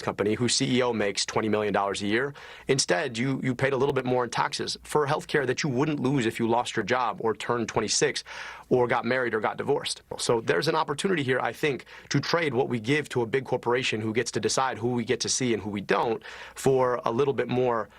company whose CEO makes $20 million a year. Instead, you paid a little bit more in taxes for health care that you wouldn't lose if you lost your job or turned 26 or got married or got divorced. So there's an opportunity here, I think, to trade what we give to a big corporation who gets to decide who we get to see and who we don't for a little bit more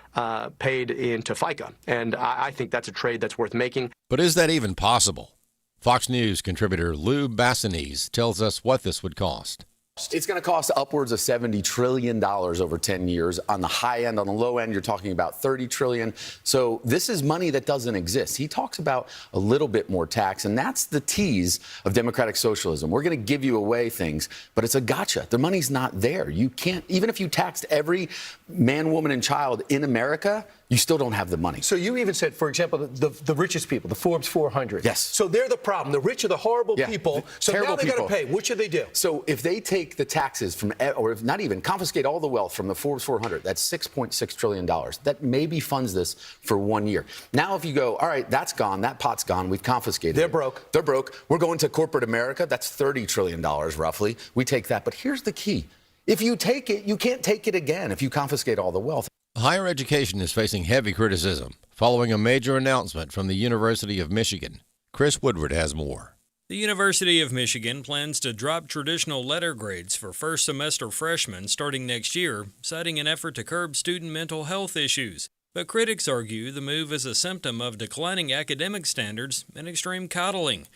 paid into FICA. And I think that's a trade that's worth making. But is that even possible? Fox News contributor Lou Bassanese tells us what this would cost. It's going to cost upwards of $70 trillion over 10 years. On the high end, on the low end, you're talking about $30 trillion. So this is money that doesn't exist. He talks about a little bit more tax, and that's the tease of democratic socialism. We're going to give you away things, but it's a gotcha. The money's not there. You can't, even if you taxed every man, woman, and child in America, you still don't have the money. So you even said, for example, the richest people, the Forbes 400. Yes. So they're the problem. The rich are the horrible people. So now they got to pay. What should they do? So if they take the taxes from, or if not even, confiscate all the wealth from the Forbes 400, that's $6.6 trillion. That maybe funds this for 1 year. Now if you go, all right, that's gone, that pot's gone, we've confiscated They're it. broke. They're broke. We're going to corporate America. That's $30 trillion roughly. We take that. But here's the key. If you take it, you can't take it again if you confiscate all the wealth. Higher education is facing heavy criticism following a major announcement from the University of Michigan. Chris Woodward has more. The University of Michigan plans to drop traditional letter grades for first semester freshmen starting next year, citing an effort to curb student mental health issues. But critics argue the move is a symptom of declining academic standards and extreme coddling.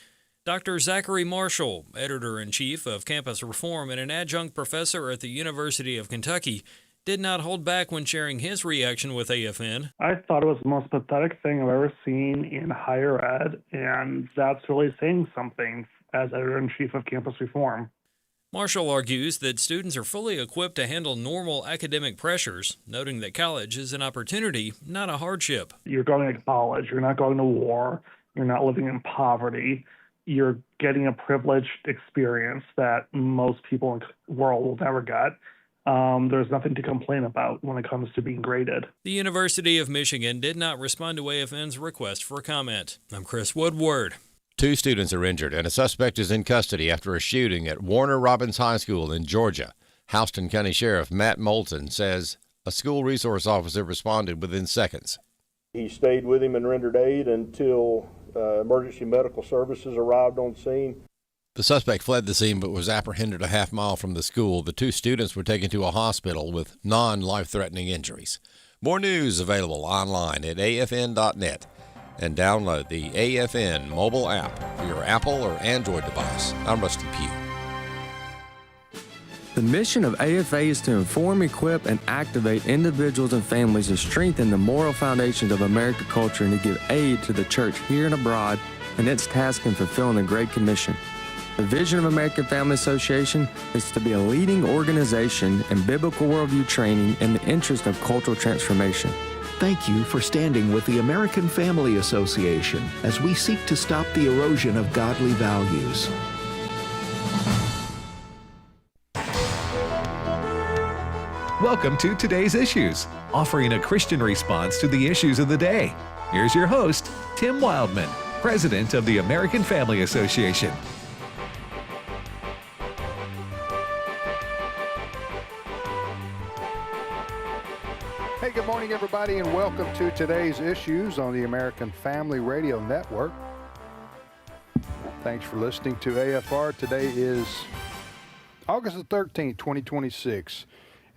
Dr. Zachary Marshall, editor-in-chief of Campus Reform and an adjunct professor at the University of Kentucky, did not hold back when sharing his reaction with AFN. I thought it was the most pathetic thing I've ever seen in higher ed, and that's really saying something as editor-in-chief of Campus Reform. Marshall argues that students are fully equipped to handle normal academic pressures, noting that college is an opportunity, not a hardship. You're going to college, you're not going to war, you're not living in poverty, you're getting a privileged experience that most people in the world will never get. There's nothing to complain about when it comes to being graded. The University of Michigan did not respond to AFN's request for comment. I'm Chris Woodward. 2 students are injured and a suspect is in custody after a shooting at Warner Robins High School in Georgia. Houston County Sheriff Matt Moulton says a school resource officer responded within seconds. He stayed with him and rendered aid until emergency medical services arrived on scene. The suspect fled the scene but was apprehended a half mile from the school. The 2 students were taken to a hospital with non-life-threatening injuries. More news available online at afn.net and download the AFN mobile app for your Apple or Android device. I'm Rusty Pugh. The mission of AFA is to inform, equip, and activate individuals and families to strengthen the moral foundations of American culture and to give aid to the church here and abroad in its task in fulfilling the Great Commission. The vision of American Family Association is to be a leading organization in biblical worldview training in the interest of cultural transformation. Thank you for standing with the American Family Association as we seek to stop the erosion of godly values. Welcome to Today's Issues, offering a Christian response to the issues of the day. Here's your host, Tim Wildmon, President of the American Family Association. Hey, good morning, everybody, and welcome to Today's Issues on the American Family Radio Network. Thanks for listening to AFR. Today is August the 13th, 2026.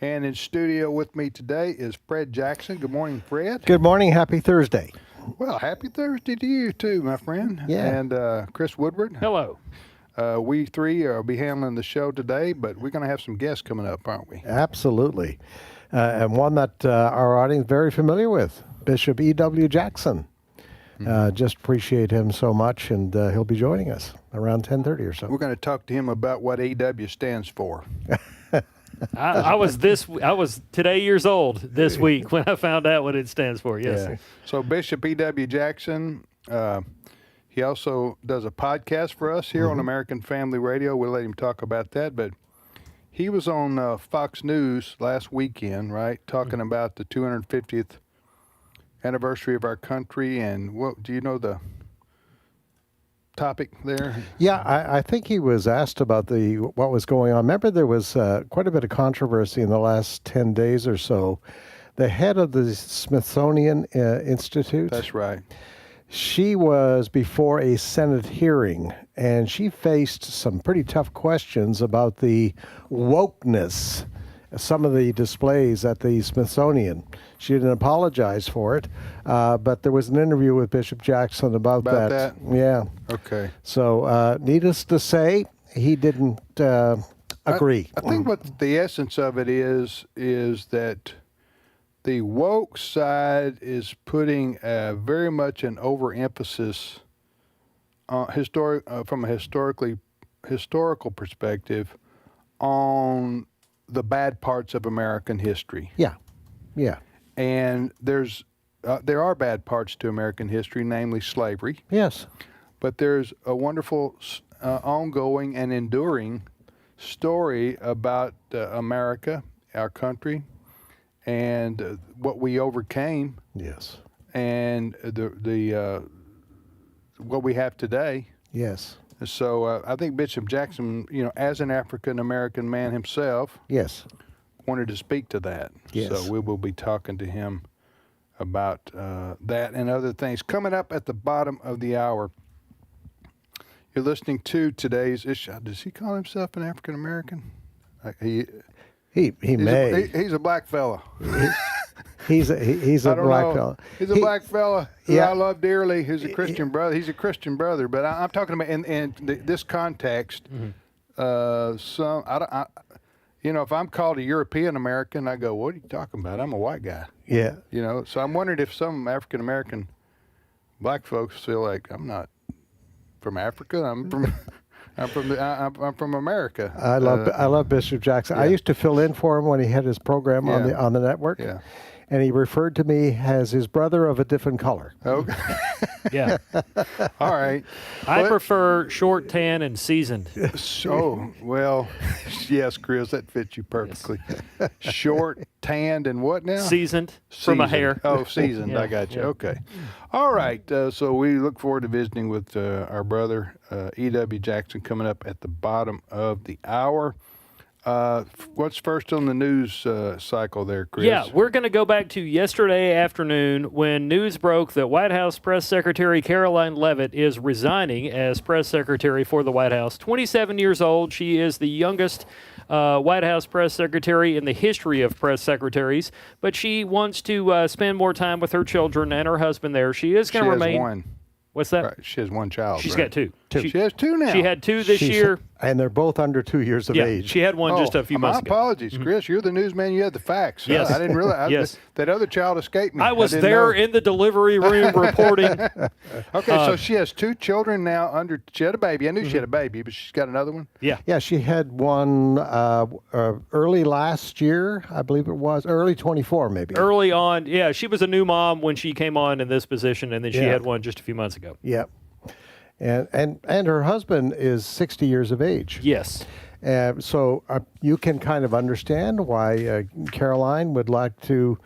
And in studio with me today is Fred Jackson. Good morning, Fred. Good morning. Happy Thursday. Well, happy Thursday to you too, my friend. Yeah. And Chris Woodward. Hello. We three will be handling the show today, but we're going to have some guests coming up, aren't we? Absolutely. And one that our audience is very familiar with, Bishop E.W. Jackson. Just appreciate him so much, and he'll be joining us around 10:30 or so. We're going to talk to him about what E.W. stands for. I was today years old this week when I found out what it stands for. Yes. Yeah. So Bishop E.W. Jackson, he also does a podcast for us here on American Family Radio. We'll let him talk about that, but he was on Fox News last weekend, right, talking about the 250th – 'anniversary of our country, and what do you know topic there? Yeah, I think he was asked about what was going on. Remember, there was quite a bit of controversy in the last 10 days or so. The head of the Smithsonian Institute. That's right. She was before a Senate hearing, and she faced some pretty tough questions about the wokeness, some of the displays at the Smithsonian. She didn't apologize for it, but there was an interview with Bishop Jackson about that. Yeah. Okay. So, needless to say, he didn't agree. I think what the essence of it is that the woke side is putting very much an overemphasis from a historical perspective on the bad parts of American history. Yeah, yeah. And there are bad parts to American history, namely slavery. Yes. But there's a wonderful ongoing and enduring story about America, our country, and what we overcame. Yes. And the what we have today. Yes. So I think Bishop Jackson, as an African American man himself, yes, wanted to speak to that. Yes. So we will be talking to him about that and other things. Coming up at the bottom of the hour, you're listening to today's issue. Does he call himself an African American? He may. He's a black fella. He's a black fella. He's a black fella who I love dearly. Who's a Christian brother. He's a Christian brother. But I'm talking about in this context. If I'm called a European American, I go, "What are you talking about? I'm a white guy." Yeah. So I'm wondering if some African American black folks feel like I'm not from Africa. I'm from America. I love Bishop Jackson. Yeah. I used to fill in for him when he had his program on the network. Yeah. And he referred to me as his brother of a different color. Okay. Yeah. All right. I prefer short, tan, and seasoned. Oh, well, yes, Chris, that fits you perfectly. Yes. Short, tanned, and what now? Seasoned from a hair. Oh, seasoned. I got you. Yeah. Okay. All right. So we look forward to visiting with our brother, E.W. Jackson, coming up at the bottom of the hour. What's first on the news cycle there, Chris? Yeah, we're going to go back to yesterday afternoon when news broke that White House Press Secretary Karoline Leavitt is resigning as press secretary for the White House. 27 years old. She is the youngest White House press secretary in the history of press secretaries, but she wants to spend more time with her children and her husband there. She is going to remain. She has one. What's that? Right. She has one child. She's got two. She has two now. She had two this year. And they're both under 2 years of age. She had one just a few months ago. My apologies, Chris. You're the newsman. You had the facts. Yes. I didn't realize that other child escaped me. I was there in the delivery room reporting. Okay, so she has two children now she had a baby. I knew she had a baby, but she's got another one? Yeah. Yeah, she had one early last year, I believe it was. Early 24, maybe. Early on. Yeah, she was a new mom when she came on in this position, and then she had one just a few months ago. Yep. And her husband is 60 years of age. Yes. So you can kind of understand why Karoline would like to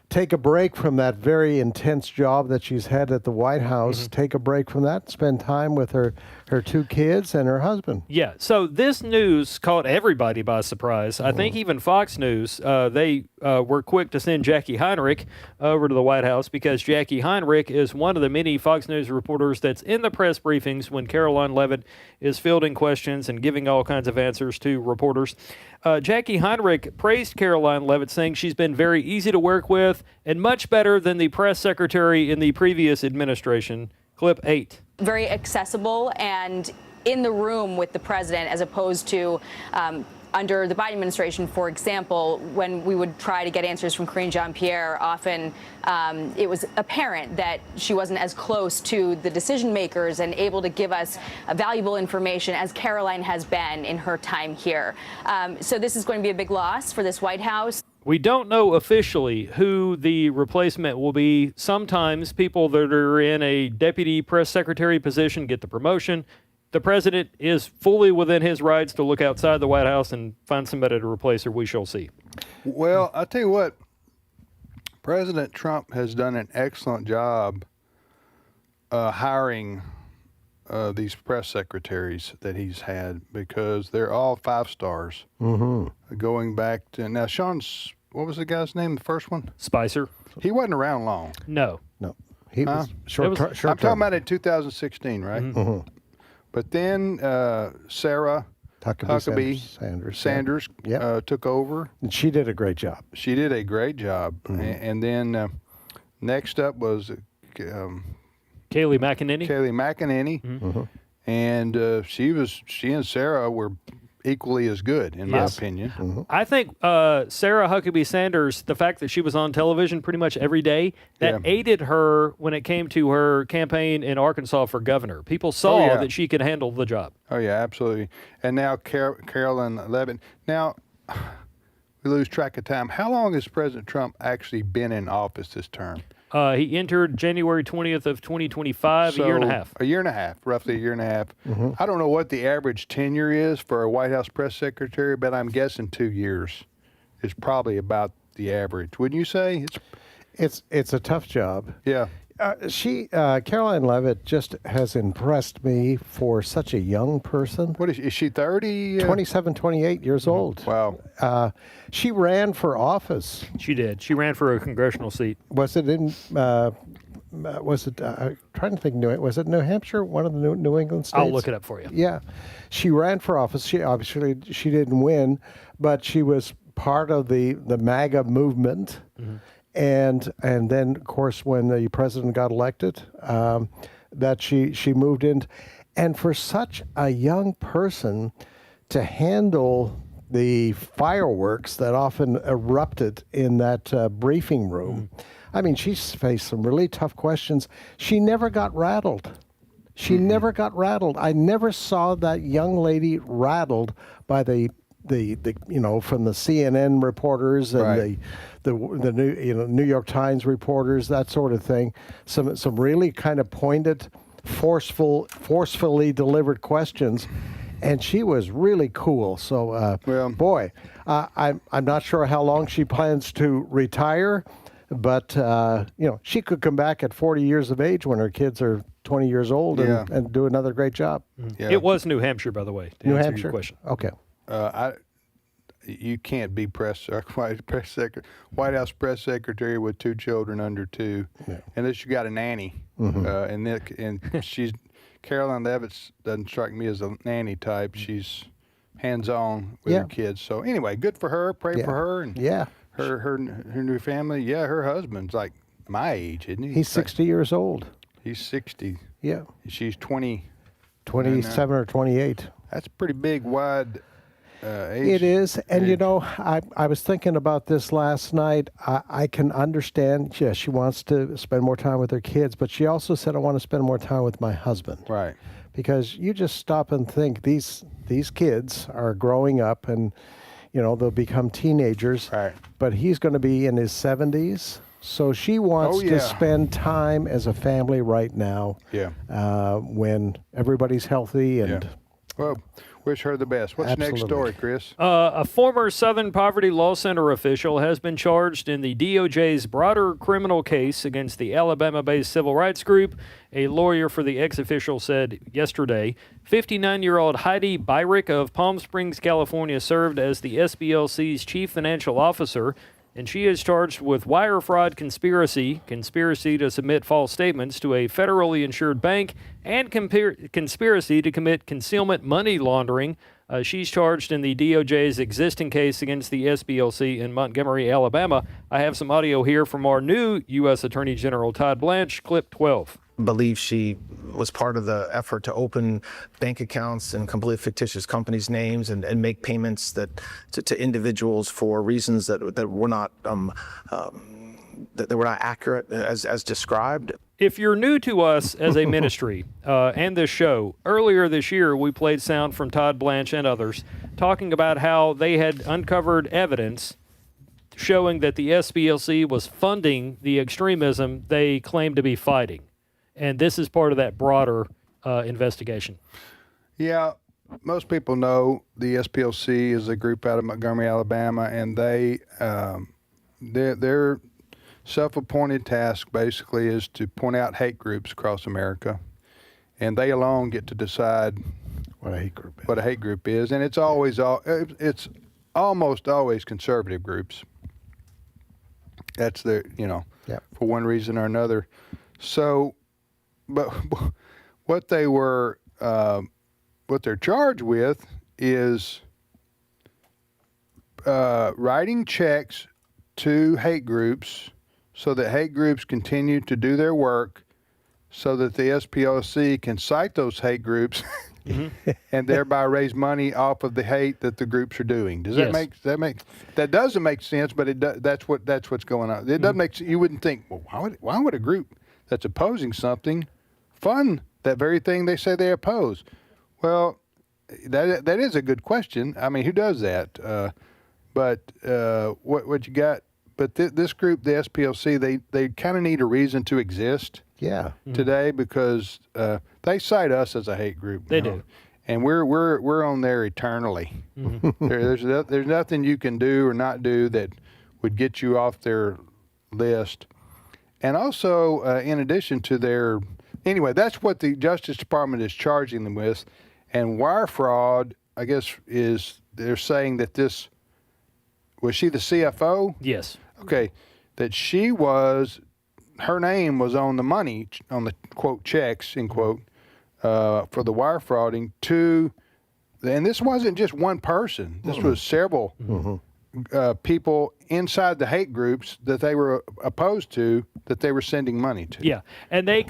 take a break from that very intense job that she's had at the White House, take a break from that, spend time with her two kids and her husband. Yeah, so this news caught everybody by surprise. I think even Fox News, they were quick to send Jackie Heinrich over to the White House because Jackie Heinrich is one of the many Fox News reporters that's in the press briefings when Karoline Leavitt is fielding questions and giving all kinds of answers to reporters. Jackie Heinrich praised Karoline Leavitt, saying she's been very easy to work with and much better than the press secretary in the previous administration. Clip 8. Very accessible and in the room with the president, as opposed to under the Biden administration, for example, when we would try to get answers from Karine Jean-Pierre, often it was apparent that she wasn't as close to the decision makers and able to give us valuable information as Karoline has been in her time here. So this is going to be a big loss for this White House. We don't know officially who the replacement will be. Sometimes people that are in a deputy press secretary position get the promotion. The president is fully within his rights to look outside the White House and find somebody to replace her. We shall see. Well, I'll tell you what, President Trump has done an excellent job hiring these press secretaries that he's had, because they're all 5 stars. Mm-hmm. Going back to now, Sean's, what was the guy's name? The first one, Spicer. He wasn't around long. No. He was short. I'm talking about in 2016, right? Mm-hmm. But then Sarah Huckabee Sanders took over. And she did a great job. She did a great job. Mm-hmm. And then next up was Kayleigh McEnany. Mm-hmm. And she and Sarah were equally as good, in my opinion. Mm-hmm. I think Sarah Huckabee Sanders, the fact that she was on television pretty much every day, that aided her when it came to her campaign in Arkansas for governor. People saw that she could handle the job. Oh, yeah, absolutely. And now Karoline Leavitt. Now, we lose track of time. How long has President Trump actually been in office this term? He entered January 20th of 2025, so, a year and a half. A year and a half, roughly a year and a half. Mm-hmm. I don't know what the average tenure is for a White House press secretary, but I'm guessing 2 years is probably about the average. Wouldn't you say? It's a tough job. Yeah. Karoline Leavitt just has impressed me for such a young person. What is she 30? 27, 28 years old. Wow. She ran for office. She did. She ran for a congressional seat. Was it in, trying to think, was it New Hampshire, one of the New England states? I'll look it up for you. Yeah. She ran for office. She didn't win, but she was part of the MAGA movement. Mm-hmm. And then, of course, when the president got elected, that she moved in. And for such a young person to handle the fireworks that often erupted in that briefing room, I mean, she's faced some really tough questions. She never got rattled. Never got rattled. I never saw that young lady rattled by the from the CNN reporters and the New York Times reporters, that sort of thing. Some really kind of pointed, forcefully delivered questions, and she was really cool. So, I'm not sure how long she plans to retire, but she could come back at 40 years of age when her kids are 20 years old and do another great job. Yeah. It was New Hampshire, by the way. New Hampshire. Your question. Okay. You can't be White House press secretary with 2 children under 2, unless you got a nanny. Mm-hmm. And Karoline Leavitt doesn't strike me as a nanny type. She's hands-on with her kids. So anyway, good for her. Pray for her and her new family. Yeah, her husband's like my age, isn't he? He's 60 years old. He's 60. Yeah. She's 20. 27 or 28. That's pretty big, wide. It is, and I was thinking about this last night. I can understand. Yeah, she wants to spend more time with her kids, but she also said, "I want to spend more time with my husband." Right. Because you just stop and think these kids are growing up, and they'll become teenagers. Right. But he's going to be in his 70s, so she wants to spend time as a family right now. Yeah. When everybody's healthy and. Yeah. Well. Wish her the best. What's Absolutely. Next story, Chris? A former Southern Poverty Law Center official has been charged in the DOJ's broader criminal case against the Alabama-based civil rights group. A lawyer for the ex-official said yesterday, 59-year-old Heidi Byrick of Palm Springs, California, served as the SPLC's chief financial officer, and she is charged with wire fraud conspiracy to submit false statements to a federally insured bank, and conspiracy to commit concealment money laundering. She's charged in the DOJ's existing case against the SPLC in Montgomery, Alabama. I have some audio here from our new U.S. Attorney General Todd Blanche, clip 12. Believe she was part of the effort to open bank accounts in completely fictitious companies' names and make payments to individuals for reasons that were not accurate as described. If you're new to us as a ministry and this show, earlier this year we played sound from Todd Blanche and others talking about how they had uncovered evidence showing that the SPLC was funding the extremism they claimed to be fighting. And this is part of that broader investigation. Yeah, most people know the SPLC is a group out of Montgomery, Alabama, and their self-appointed task basically is to point out hate groups across America and they alone get to decide what a hate group is. What a hate group is, and it's almost always conservative groups. That's for one reason or another. So, but what they're charged with is writing checks to hate groups so that hate groups continue to do their work, so that the SPLC can cite those hate groups and thereby raise money off of the hate that the groups are doing. Does that doesn't make sense? But that's what's going on. It doesn't make. You wouldn't think, well, why would a group that's opposing something fund that very thing they say they oppose? Well, that is a good question. I mean, who does that? But what you got? But this group, the SPLC, they kind of need a reason to exist. Yeah. Today, because they cite us as a hate group. They do, and we're on there eternally. There's nothing you can do or not do that would get you off their list. And also, in addition to anyway, that's what the Justice Department is charging them with. And wire fraud, I guess, they're saying that was she the CFO? Yes. Okay, that her name was on the money, on the quote checks, end quote, for the wire frauding and this wasn't just one person. This was several people inside the hate groups that they were opposed to, that they were sending money to. Yeah, and they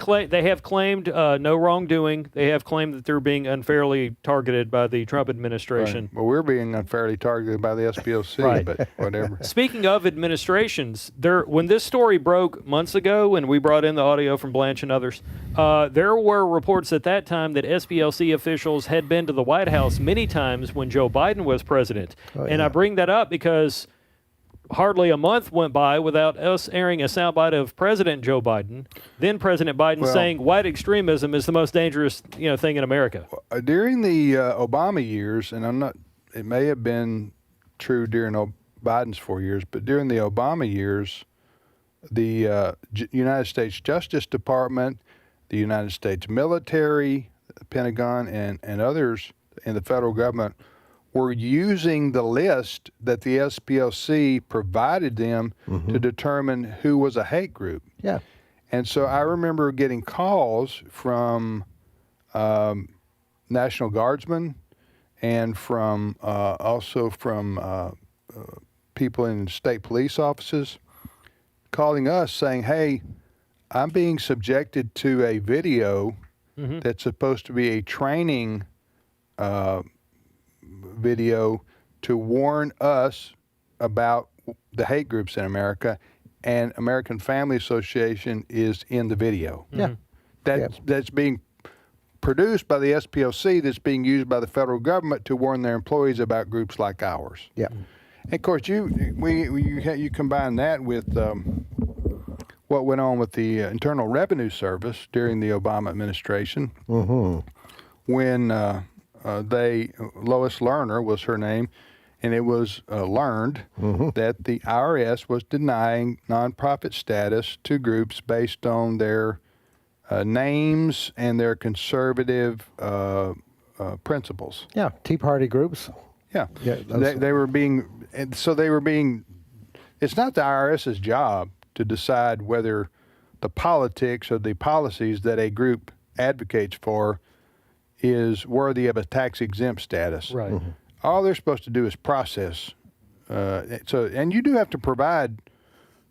have claimed no wrongdoing. They have claimed that they're being unfairly targeted by the Trump administration. Right. Well, we're being unfairly targeted by the SPLC, right. But whatever. Speaking of administrations, when this story broke months ago, and we brought in the audio from Blanche and others, there were reports at that time that SPLC officials had been to the White House many times when Joe Biden was president. And I bring that up because hardly a month went by without us airing a soundbite of President Joe Biden, then President Biden, saying white extremism is the most dangerous thing in America. During the Obama years, and it may have been true during Biden's 4 years, but during the Obama years, the United States Justice Department, the United States military, the Pentagon, and others in the federal government were using the list that the SPLC provided them to determine who was a hate group. Yeah. And so I remember getting calls from National Guardsmen and also from people in state police offices calling us saying, hey, I'm being subjected to a video that's supposed to be a training video to warn us about the hate groups in America, and American Family Association is in the video. Yeah. That's being produced by the SPLC, that's being used by the federal government to warn their employees about groups like ours. Yeah. And of course, you combine that with what went on with the Internal Revenue Service during the Obama administration, when Lois Lerner was her name, and it was learned that the IRS was denying nonprofit status to groups based on their names and their conservative principles. Yeah, Tea Party groups. Yeah, they were being. It's not the IRS's job to decide whether the politics or the policies that a group advocates for is worthy of a tax-exempt status. Right. All they're supposed to do is process. And you do have to provide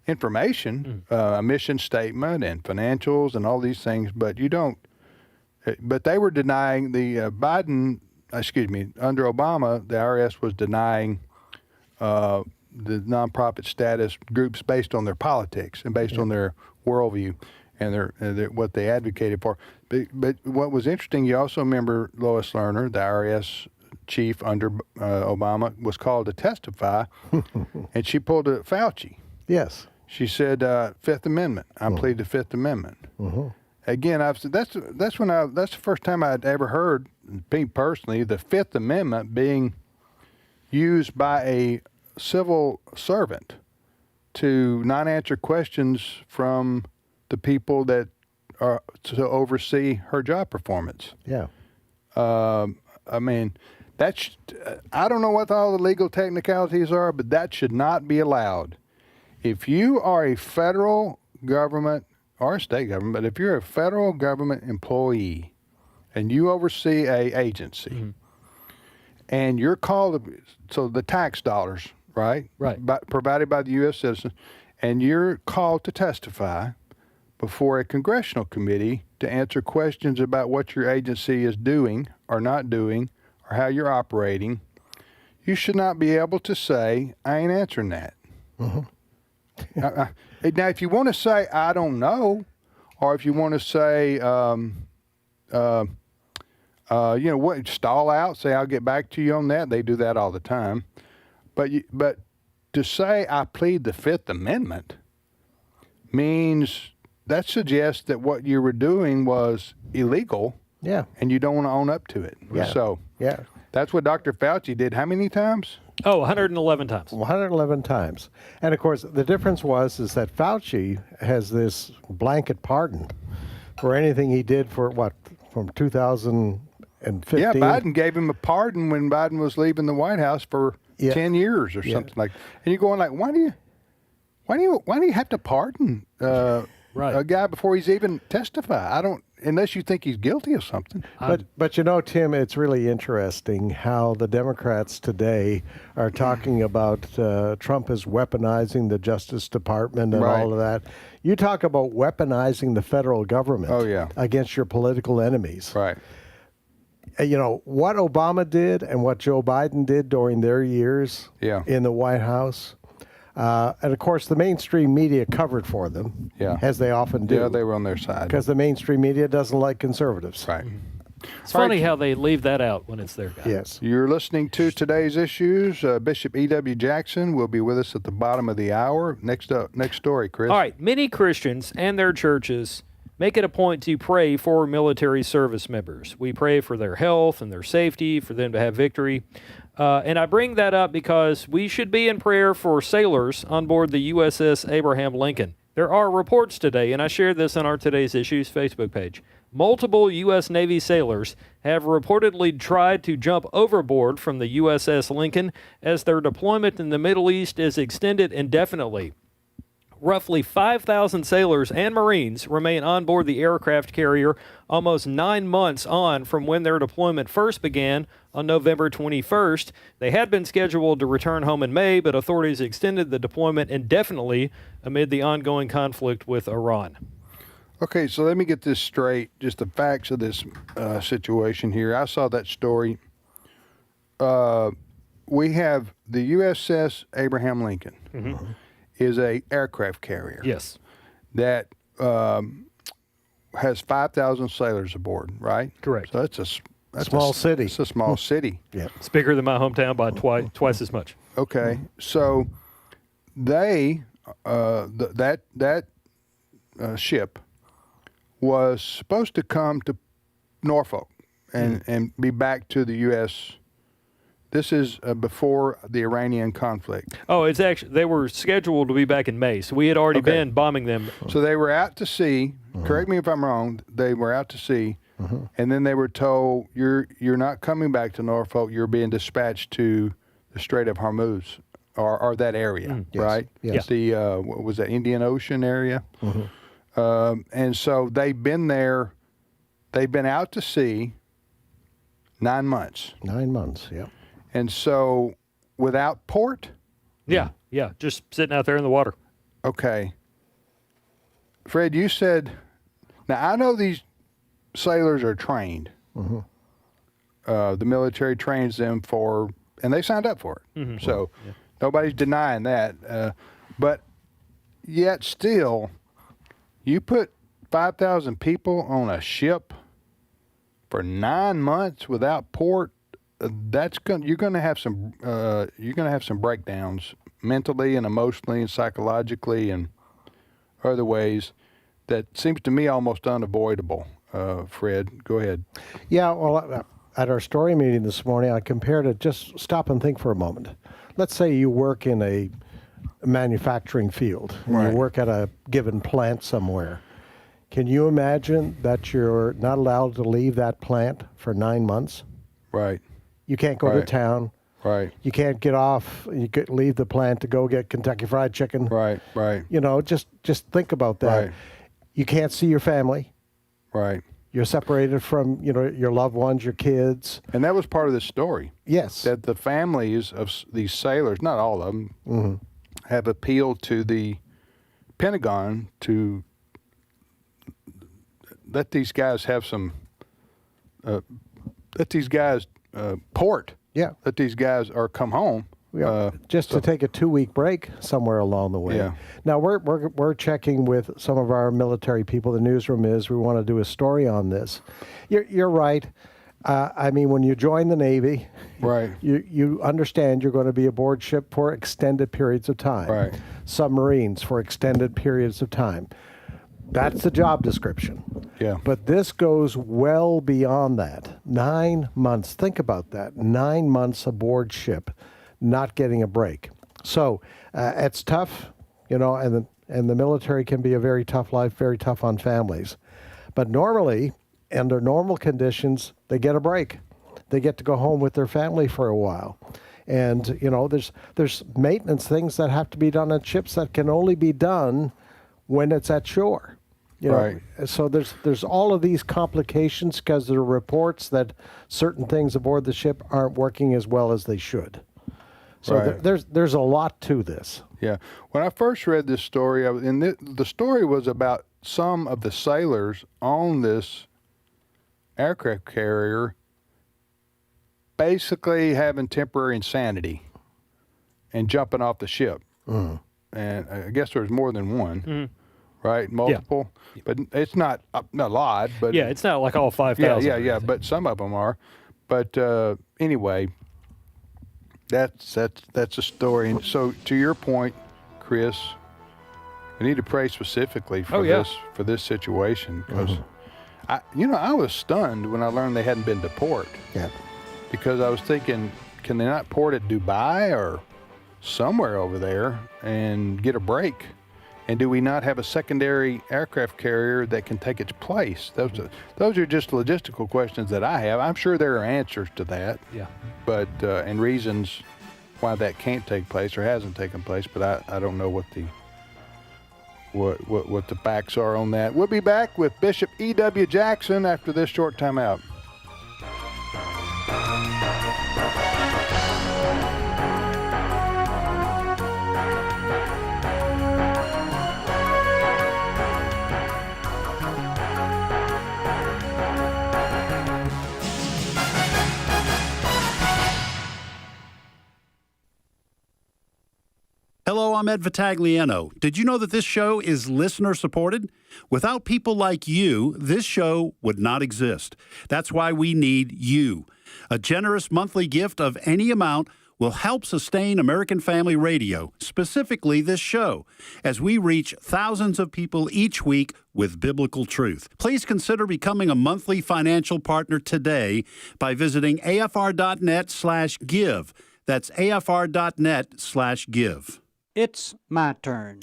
information, a mission statement and financials and all these things, but you don't. But they were denying under Obama, the IRS was denying the nonprofit status groups based on their politics and based on their worldview and their what they advocated for. But what was interesting, you also remember Lois Lerner, the IRS chief under Obama, was called to testify, and she pulled a Fauci. Yes. She said, Fifth Amendment. I plead the Fifth Amendment. Again, that's the first time I'd ever heard, me personally, the Fifth Amendment being used by a civil servant to not answer questions from the people that to oversee her job performance. Yeah. I mean, I don't know what all the legal technicalities are, but that should not be allowed. If you are a federal government or a state government, but if you're a federal government employee and you oversee a agency and you're called, so the tax dollars, right? Provided by the U.S. citizen, and you're called to testify before a congressional committee to answer questions about what your agency is doing or not doing or how you're operating, you should not be able to say, I ain't answering that. Now, if you want to say, I don't know, or if you want to say, what, stall out, say, I'll get back to you on that. They do that all the time. But to say, I plead the Fifth Amendment means that suggests that what you were doing was illegal. Yeah. And you don't want to own up to it. Yeah. So that's what Dr. Fauci did. How many times? 111 times. 111 times. And of course, the difference is that Fauci has this blanket pardon for anything he did from 2015. Yeah, Biden gave him a pardon when Biden was leaving the White House for 10 years or something like that. And you're going like, why do you have to pardon a guy before he's even testify? Unless you think he's guilty of something. But Tim, it's really interesting how the Democrats today are talking about Trump is weaponizing the Justice Department and all of that. You talk about weaponizing the federal government against your political enemies. Right. What Obama did and what Joe Biden did during their years in the White House. And of course, the mainstream media covered for them, as they often do. Yeah, they were on their side. Because the mainstream media doesn't like conservatives. Right. It's funny how they leave that out when it's their guy. Yes. You're listening to Today's Issues. Bishop E.W. Jackson will be with us at the bottom of the hour. Next story, Chris. All right. Many Christians and their churches make it a point to pray for military service members. We pray for their health and their safety, for them to have victory. And I bring that up because we should be in prayer for sailors on board the USS Abraham Lincoln. There are reports today, and I shared this on our Today's Issues Facebook page. Multiple U.S. Navy sailors have reportedly tried to jump overboard from the USS Lincoln as their deployment in the Middle East is extended indefinitely. Roughly 5,000 sailors and Marines remain on board the aircraft carrier almost 9 months on from when their deployment first began on November 21st. They had been scheduled to return home in May, but authorities extended the deployment indefinitely amid the ongoing conflict with Iran. Okay, so let me get this straight, just the facts of this situation here. I saw that story. We have the USS Abraham Lincoln. Mm-hmm. Is a aircraft carrier. Yes. That has 5,000 sailors aboard, right? Correct. So that's a small city. It's a small city. Yeah. It's bigger than my hometown by twice as much. Okay. So they that ship was supposed to come to Norfolk and be back to the U.S. This is before the Iranian conflict. Oh, it's actually, they were scheduled to be back in May, so we had already been bombing them. So they were out to sea. Correct me if I'm wrong. They were out to sea, and then they were told, you're not coming back to Norfolk. You're being dispatched to the Strait of Hormuz, or that area, right? Yes. The what was that, Indian Ocean area? And so they've been there. They've been out to sea 9 months. 9 months, yeah. And so, without port? Yeah, just sitting out there in the water. Okay. Fred, you said, now I know these sailors are trained. The military trains them and they signed up for it. So, nobody's denying that. But yet still, you put 5,000 people on a ship for 9 months without port. You're going to have some breakdowns mentally and emotionally and psychologically and other ways that seems to me almost unavoidable. Fred, go ahead. Yeah, well, at our story meeting this morning, I compared it. Just stop and think for a moment. Let's say you work in a manufacturing field and you work at a given plant somewhere. Can you imagine that you're not allowed to leave that plant for 9 months? Right. You can't go to town. Right. You can't get off. You could leave the plant to go get Kentucky Fried Chicken. Right. Just think about that. Right. You can't see your family. Right. You're separated from, your loved ones, your kids. And that was part of the story. Yes. That the families of these sailors, not all of them, have appealed to the Pentagon to let these guys have some, let these guys port. Yeah. Let these guys come home. To take a 2-week break somewhere along the way. Yeah. Now we're checking with some of our military people. The newsroom is. We want to do a story on this. You're right. When you join the Navy, right, you understand you're going to be aboard ship for extended periods of time. Right. Submarines for extended periods of time. That's the job description. Yeah. But this goes well beyond that. 9 months. Think about that. 9 months aboard ship, not getting a break. So it's tough, and the military can be a very tough life, very tough on families. But normally, under normal conditions, they get a break. They get to go home with their family for a while. And, there's maintenance things that have to be done on ships that can only be done when it's at shore. Right. So there's all of these complications because there are reports that certain things aboard the ship aren't working as well as they should. So Right. there's a lot to this. Yeah. When I first read this story, the story was about some of the sailors on this aircraft carrier basically having temporary insanity and jumping off the ship. And I guess there's more than one, right? Multiple. Yeah. But it's not a lot. But yeah, it's not like all 5,000. Yeah. But some of them are. But anyway, that's a story. And so to your point, Chris, we need to pray specifically for this situation because I was stunned when I learned they hadn't been to port. Yeah. Because I was thinking, can they not port at Dubai or somewhere over there and get a break? And do we not have a secondary aircraft carrier that can take its place? Those are just logistical questions that I have. I'm sure there are answers to that. Yeah. But and reasons why that can't take place or hasn't taken place. But I don't know what the facts are on that. We'll be back with Bishop E.W. Jackson after this short time out. Hello, I'm Ed Vitagliano. Did you know that this show is listener-supported? Without people like you, this show would not exist. That's why we need you. A generous monthly gift of any amount will help sustain American Family Radio, specifically this show, as we reach thousands of people each week with biblical truth. Please consider becoming a monthly financial partner today by visiting afr.net/give. That's afr.net/give. It's my turn.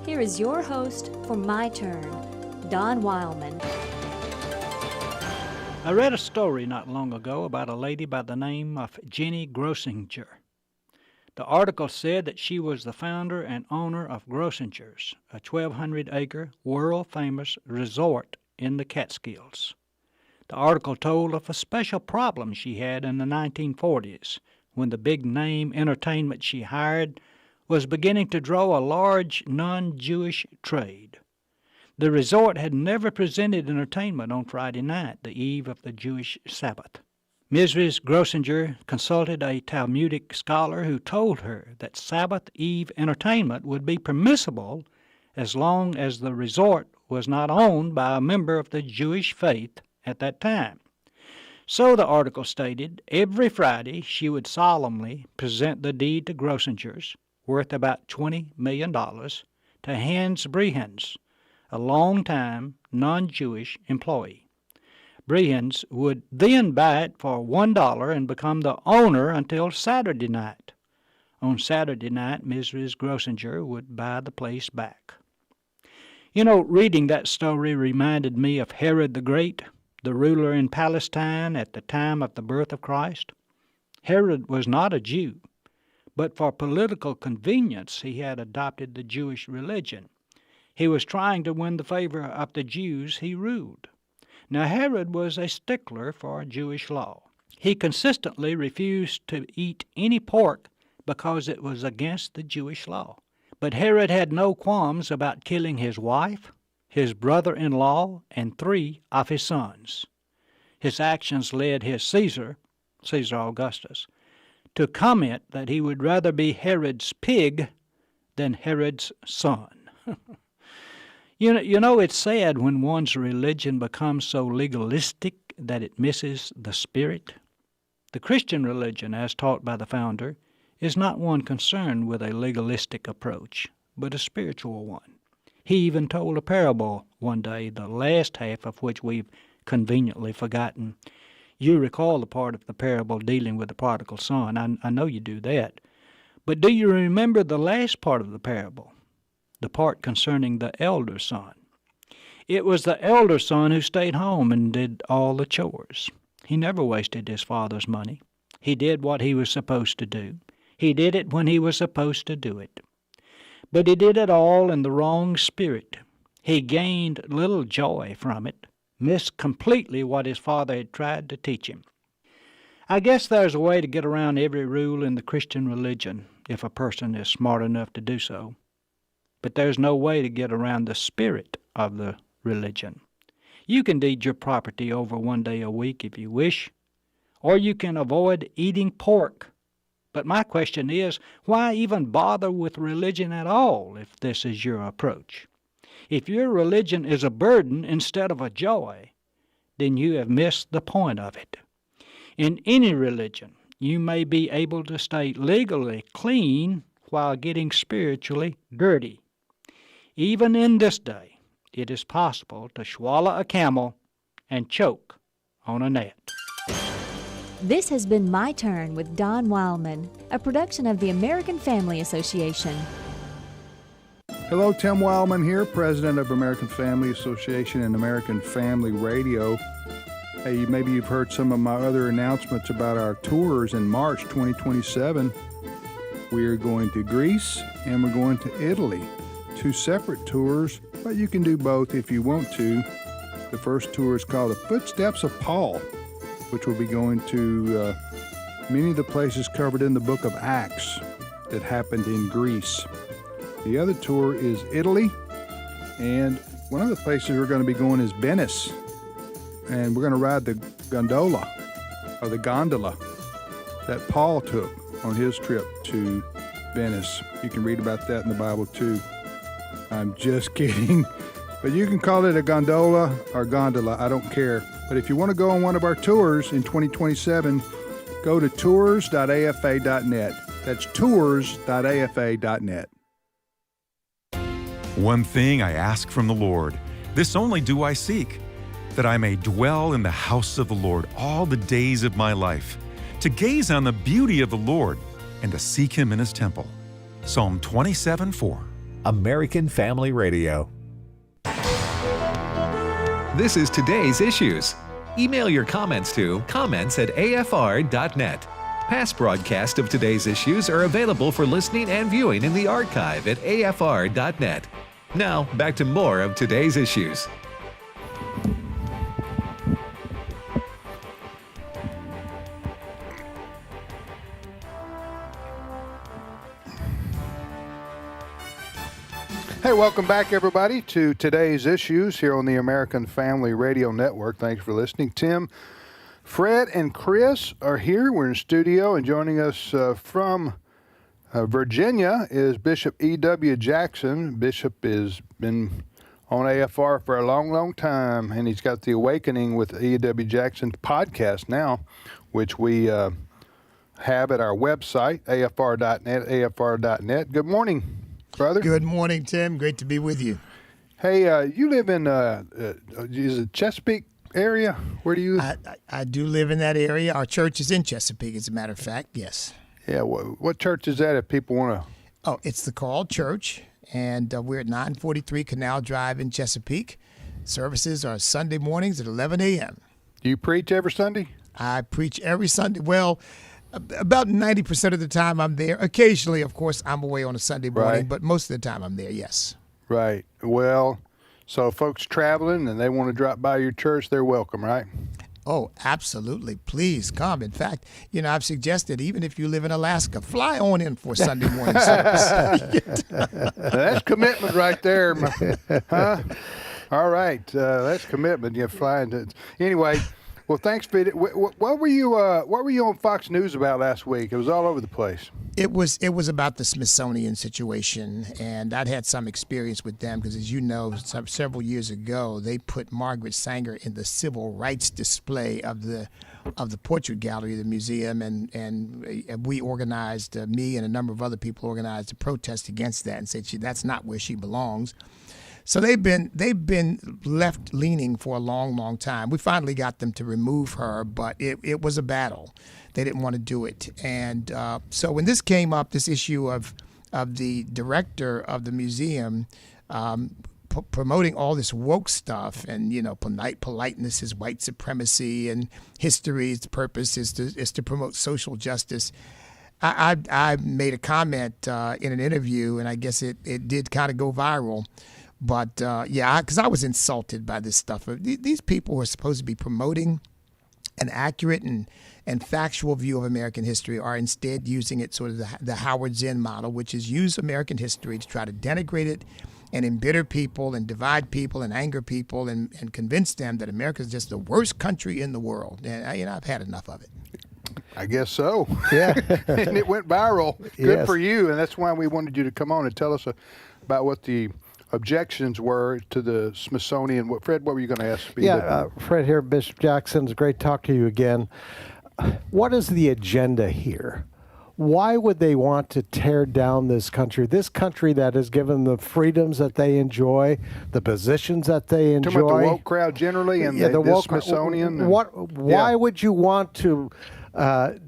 Here is your host for My Turn, Don Wildmon. I read a story not long ago about a lady by the name of Jenny Grossinger. The article said that she was the founder and owner of Grossinger's, a 1,200-acre, world-famous resort in the Catskills. The article told of a special problem she had in the 1940s, when the big-name entertainment she hired was beginning to draw a large non-Jewish trade. The resort had never presented entertainment on Friday night, the eve of the Jewish Sabbath. Mrs. Grossinger consulted a Talmudic scholar who told her that Sabbath Eve entertainment would be permissible as long as the resort was not owned by a member of the Jewish faith at that time. So the article stated, every Friday she would solemnly present the deed to Grossinger's, worth about $20 million, to Hans Brehans, a long-time non-Jewish employee. Brehans would then buy it for $1 and become the owner until Saturday night. On Saturday night, Mrs. Grossinger would buy the place back. You know, reading that story reminded me of Herod the Great, the ruler in Palestine at the time of the birth of Christ. Herod was not a Jew, but for political convenience he had adopted the Jewish religion. He was trying to win the favor of the Jews he ruled. Now, Herod was a stickler for Jewish law. He consistently refused to eat any pork because it was against the Jewish law. But Herod had no qualms about killing his wife, his brother-in-law, and 3 of his sons. His actions led his Caesar Augustus, to comment that he would rather be Herod's pig than Herod's son. You know, it's sad when one's religion becomes so legalistic that it misses the spirit. The Christian religion, as taught by the founder, is not one concerned with a legalistic approach, but a spiritual one. He even told a parable one day, the last half of which we've conveniently forgotten. You recall the part of the parable dealing with the prodigal son. I know you do that. But do you remember the last part of the parable? The part concerning the elder son. It was the elder son who stayed home and did all the chores. He never wasted his father's money. He did what he was supposed to do. He did it when he was supposed to do it. But he did it all in the wrong spirit. He gained little joy from it, missed completely what his father had tried to teach him. I guess there's a way to get around every rule in the Christian religion if a person is smart enough to do so. But there's no way to get around the spirit of the religion. You can deed your property over one day a week if you wish, or you can avoid eating pork. But my question is, why even bother with religion at all if this is your approach? If your religion is a burden instead of a joy, then you have missed the point of it. In any religion, you may be able to stay legally clean while getting spiritually dirty. Even in this day, it is possible to swallow a camel and choke on a gnat. This has been My Turn with Don Wildmon, a production of the American Family Association. Hello, Tim Wildmon here, president of American Family Association and American Family Radio. Hey, maybe you've heard some of my other announcements about our tours in March 2027. We are going to Greece and we're going to Italy. 2 separate tours, but you can do both if you want to. The first tour is called The Footsteps of Paul, which will be going to many of the places covered in the book of Acts that happened in Greece. The other tour is Italy, and one of the places we're going to be going is Venice, and we're going to ride the gondola that Paul took on his trip to Venice. You can read about that in the Bible too. I'm just kidding, but you can call it a gondola or gondola, I don't care. But if you want to go on one of our tours in 2027, go to tours.afa.net. That's tours.afa.net. One thing I ask from the Lord, this only do I seek, that I may dwell in the house of the Lord all the days of my life, to gaze on the beauty of the Lord and to seek Him in His temple. Psalm 27:4. American Family Radio. This is Today's Issues. Email your comments to comments@afr.net. Past broadcasts of Today's Issues are available for listening and viewing in the archive at afr.net. Now, back to more of Today's Issues. Hey, welcome back, everybody, to Today's Issues here on the American Family Radio Network. Thanks for listening. Tim, Fred, and Chris are here. We're in studio, and joining us from Virginia is Bishop E.W. Jackson. Bishop has been on AFR for a long, long time, and he's got the Awakening with E.W. Jackson podcast now, which we have at our website, afr.net, afr.net. Good morning, brother. Good morning, Tim. Great to be with you. Hey, you live in is it Chesapeake area? Where do you? I do live in that area. Our church is in Chesapeake, as a matter of fact. Yes. Yeah. What church is that? If people want to. Oh, it's the Called Church, and we're at 943 Canal Drive in Chesapeake. Services are Sunday mornings at 11 a.m. Do you preach every Sunday? I preach every Sunday. Well, about 90% of the time I'm there. Occasionally, of course, I'm away on a Sunday morning, but most of the time I'm there, yes. Right. Well, so folks traveling and they want to drop by your church, they're welcome, right? Oh, absolutely. Please come. In fact, I've suggested even if you live in Alaska, fly on in for Sunday morning service. That's commitment right there. Huh? All right. That's commitment. You're flying. Anyway, well, thanks, Pete. What were you on Fox News about last week? It was all over the place. It was about the Smithsonian situation, and I'd had some experience with them because, as you know, several years ago, they put Margaret Sanger in the civil rights display of the portrait gallery of the museum, and we organized, me and a number of other people organized a protest against that and said that's not where she belongs. So they've been left leaning for a long, long time. We finally got them to remove her, but it was a battle. They didn't want to do it, and so when this came up, this issue of the director of the museum promoting all this woke stuff, and politeness is white supremacy, and history's purpose is to promote social justice. I made a comment in an interview, and I guess it did kind of go viral. But, because I was insulted by this stuff. These people who are supposed to be promoting an accurate and factual view of American history are instead using it sort of the Howard Zinn model, which is use American history to try to denigrate it and embitter people and divide people and anger people and convince them that America is just the worst country in the world. And I've had enough of it. I guess so. Yeah. And it went viral. Good Yes. for you. And that's why we wanted you to come on and tell us about what the objections were to the Smithsonian. Fred, what were you going to ask? Fred here, Bishop Jackson. It's great to talk to you again. What is the agenda here? Why would they want to tear down this country that has given the freedoms that they enjoy, the positions that they enjoy? Talking about the woke crowd generally and the Smithsonian? Why would you want to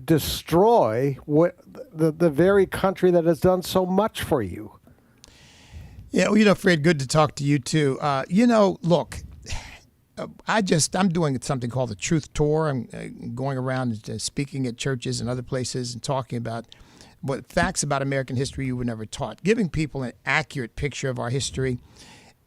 destroy the very country that has done so much for you? Yeah, Fred, good to talk to you too. Look, I'm doing something called the Truth Tour. I'm going around speaking at churches and other places and talking about facts about American history you were never taught, giving people an accurate picture of our history.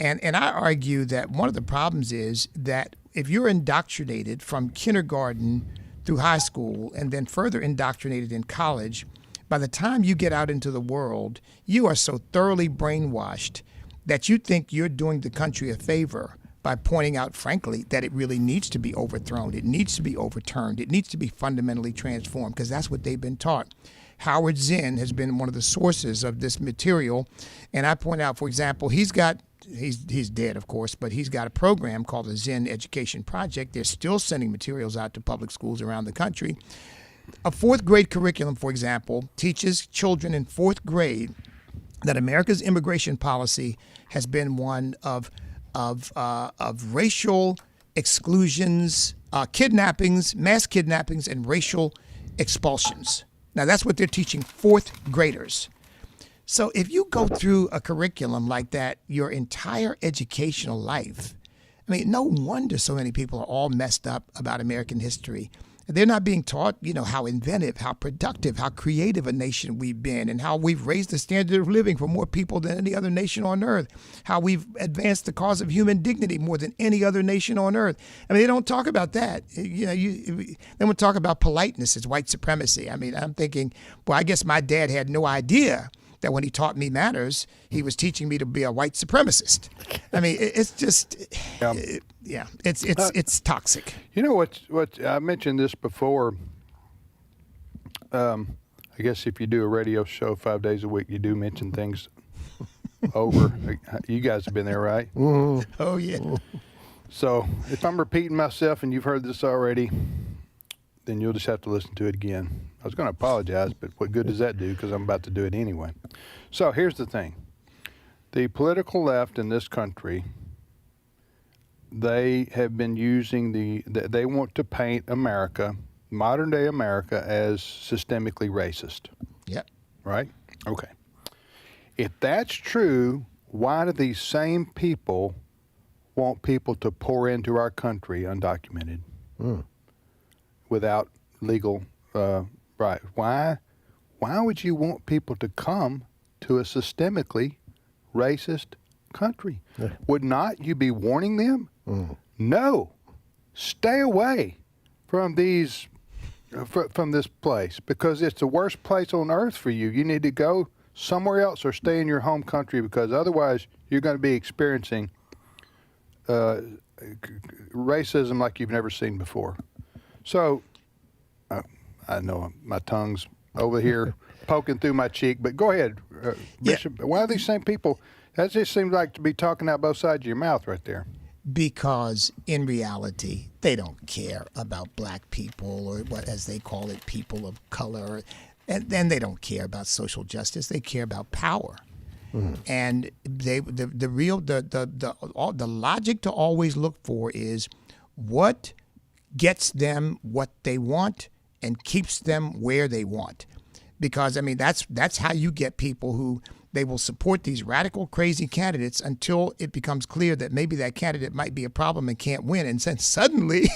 And I argue that one of the problems is that if you're indoctrinated from kindergarten through high school and then further indoctrinated in college, by the time you get out into the world, you are so thoroughly brainwashed that you think you're doing the country a favor by pointing out, frankly, that it really needs to be overthrown. It needs to be overturned. It needs to be fundamentally transformed, because that's what they've been taught. Howard Zinn has been one of the sources of this material. And I point out, for example, he's dead, of course, but he's got a program called the Zinn Education Project. They're still sending materials out to public schools around the country. A fourth grade curriculum, for example, teaches children in fourth grade that America's immigration policy has been one of racial exclusions, kidnappings, mass kidnappings, and racial expulsions. Now, that's what they're teaching fourth graders. So if you go through a curriculum like that your entire educational life, no wonder so many people are all messed up about American history. They're not being taught, how inventive, how productive, how creative a nation we've been, and how we've raised the standard of living for more people than any other nation on earth, how we've advanced the cause of human dignity more than any other nation on earth. They don't talk about that. They won't talk about politeness as white supremacy. I'm thinking, well, I guess my dad had no idea that when he taught me manners, he was teaching me to be a white supremacist. It's just, it's toxic. You know what? I mentioned this before. I guess if you do a radio show 5 days a week, you do mention things over. You guys have been there, right? Mm-hmm. Oh yeah. So if I'm repeating myself and you've heard this already, then you'll just have to listen to it again. I was going to apologize, but what good does that do? Because I'm about to do it anyway. So here's the thing. The political left in this country, they have been using they want to paint America, modern day America, as systemically racist. Yep. Right? Okay. If that's true, why do these same people want people to pour into our country undocumented, without legal right? Why would you want people to come to a systemically racist country? Yeah. Would not you be warning them? No, stay away from these from this place, because it's the worst place on earth for you. You need to go somewhere else or stay in your home country, because otherwise you're going to be experiencing racism like you've never seen before. So I know my tongue's over here poking through my cheek, but go ahead, Bishop. Why are these same people? That just seems like to be talking out both sides of your mouth right there. Because in reality, they don't care about black people, or what, as they call it, people of color. And then they don't care about social justice. They care about power. And the logic to always look for is what gets them what they want and keeps them where they want. Because, I mean, that's how you get people who they will support these radical, crazy candidates until it becomes clear that maybe that candidate might be a problem and can't win. And then suddenly,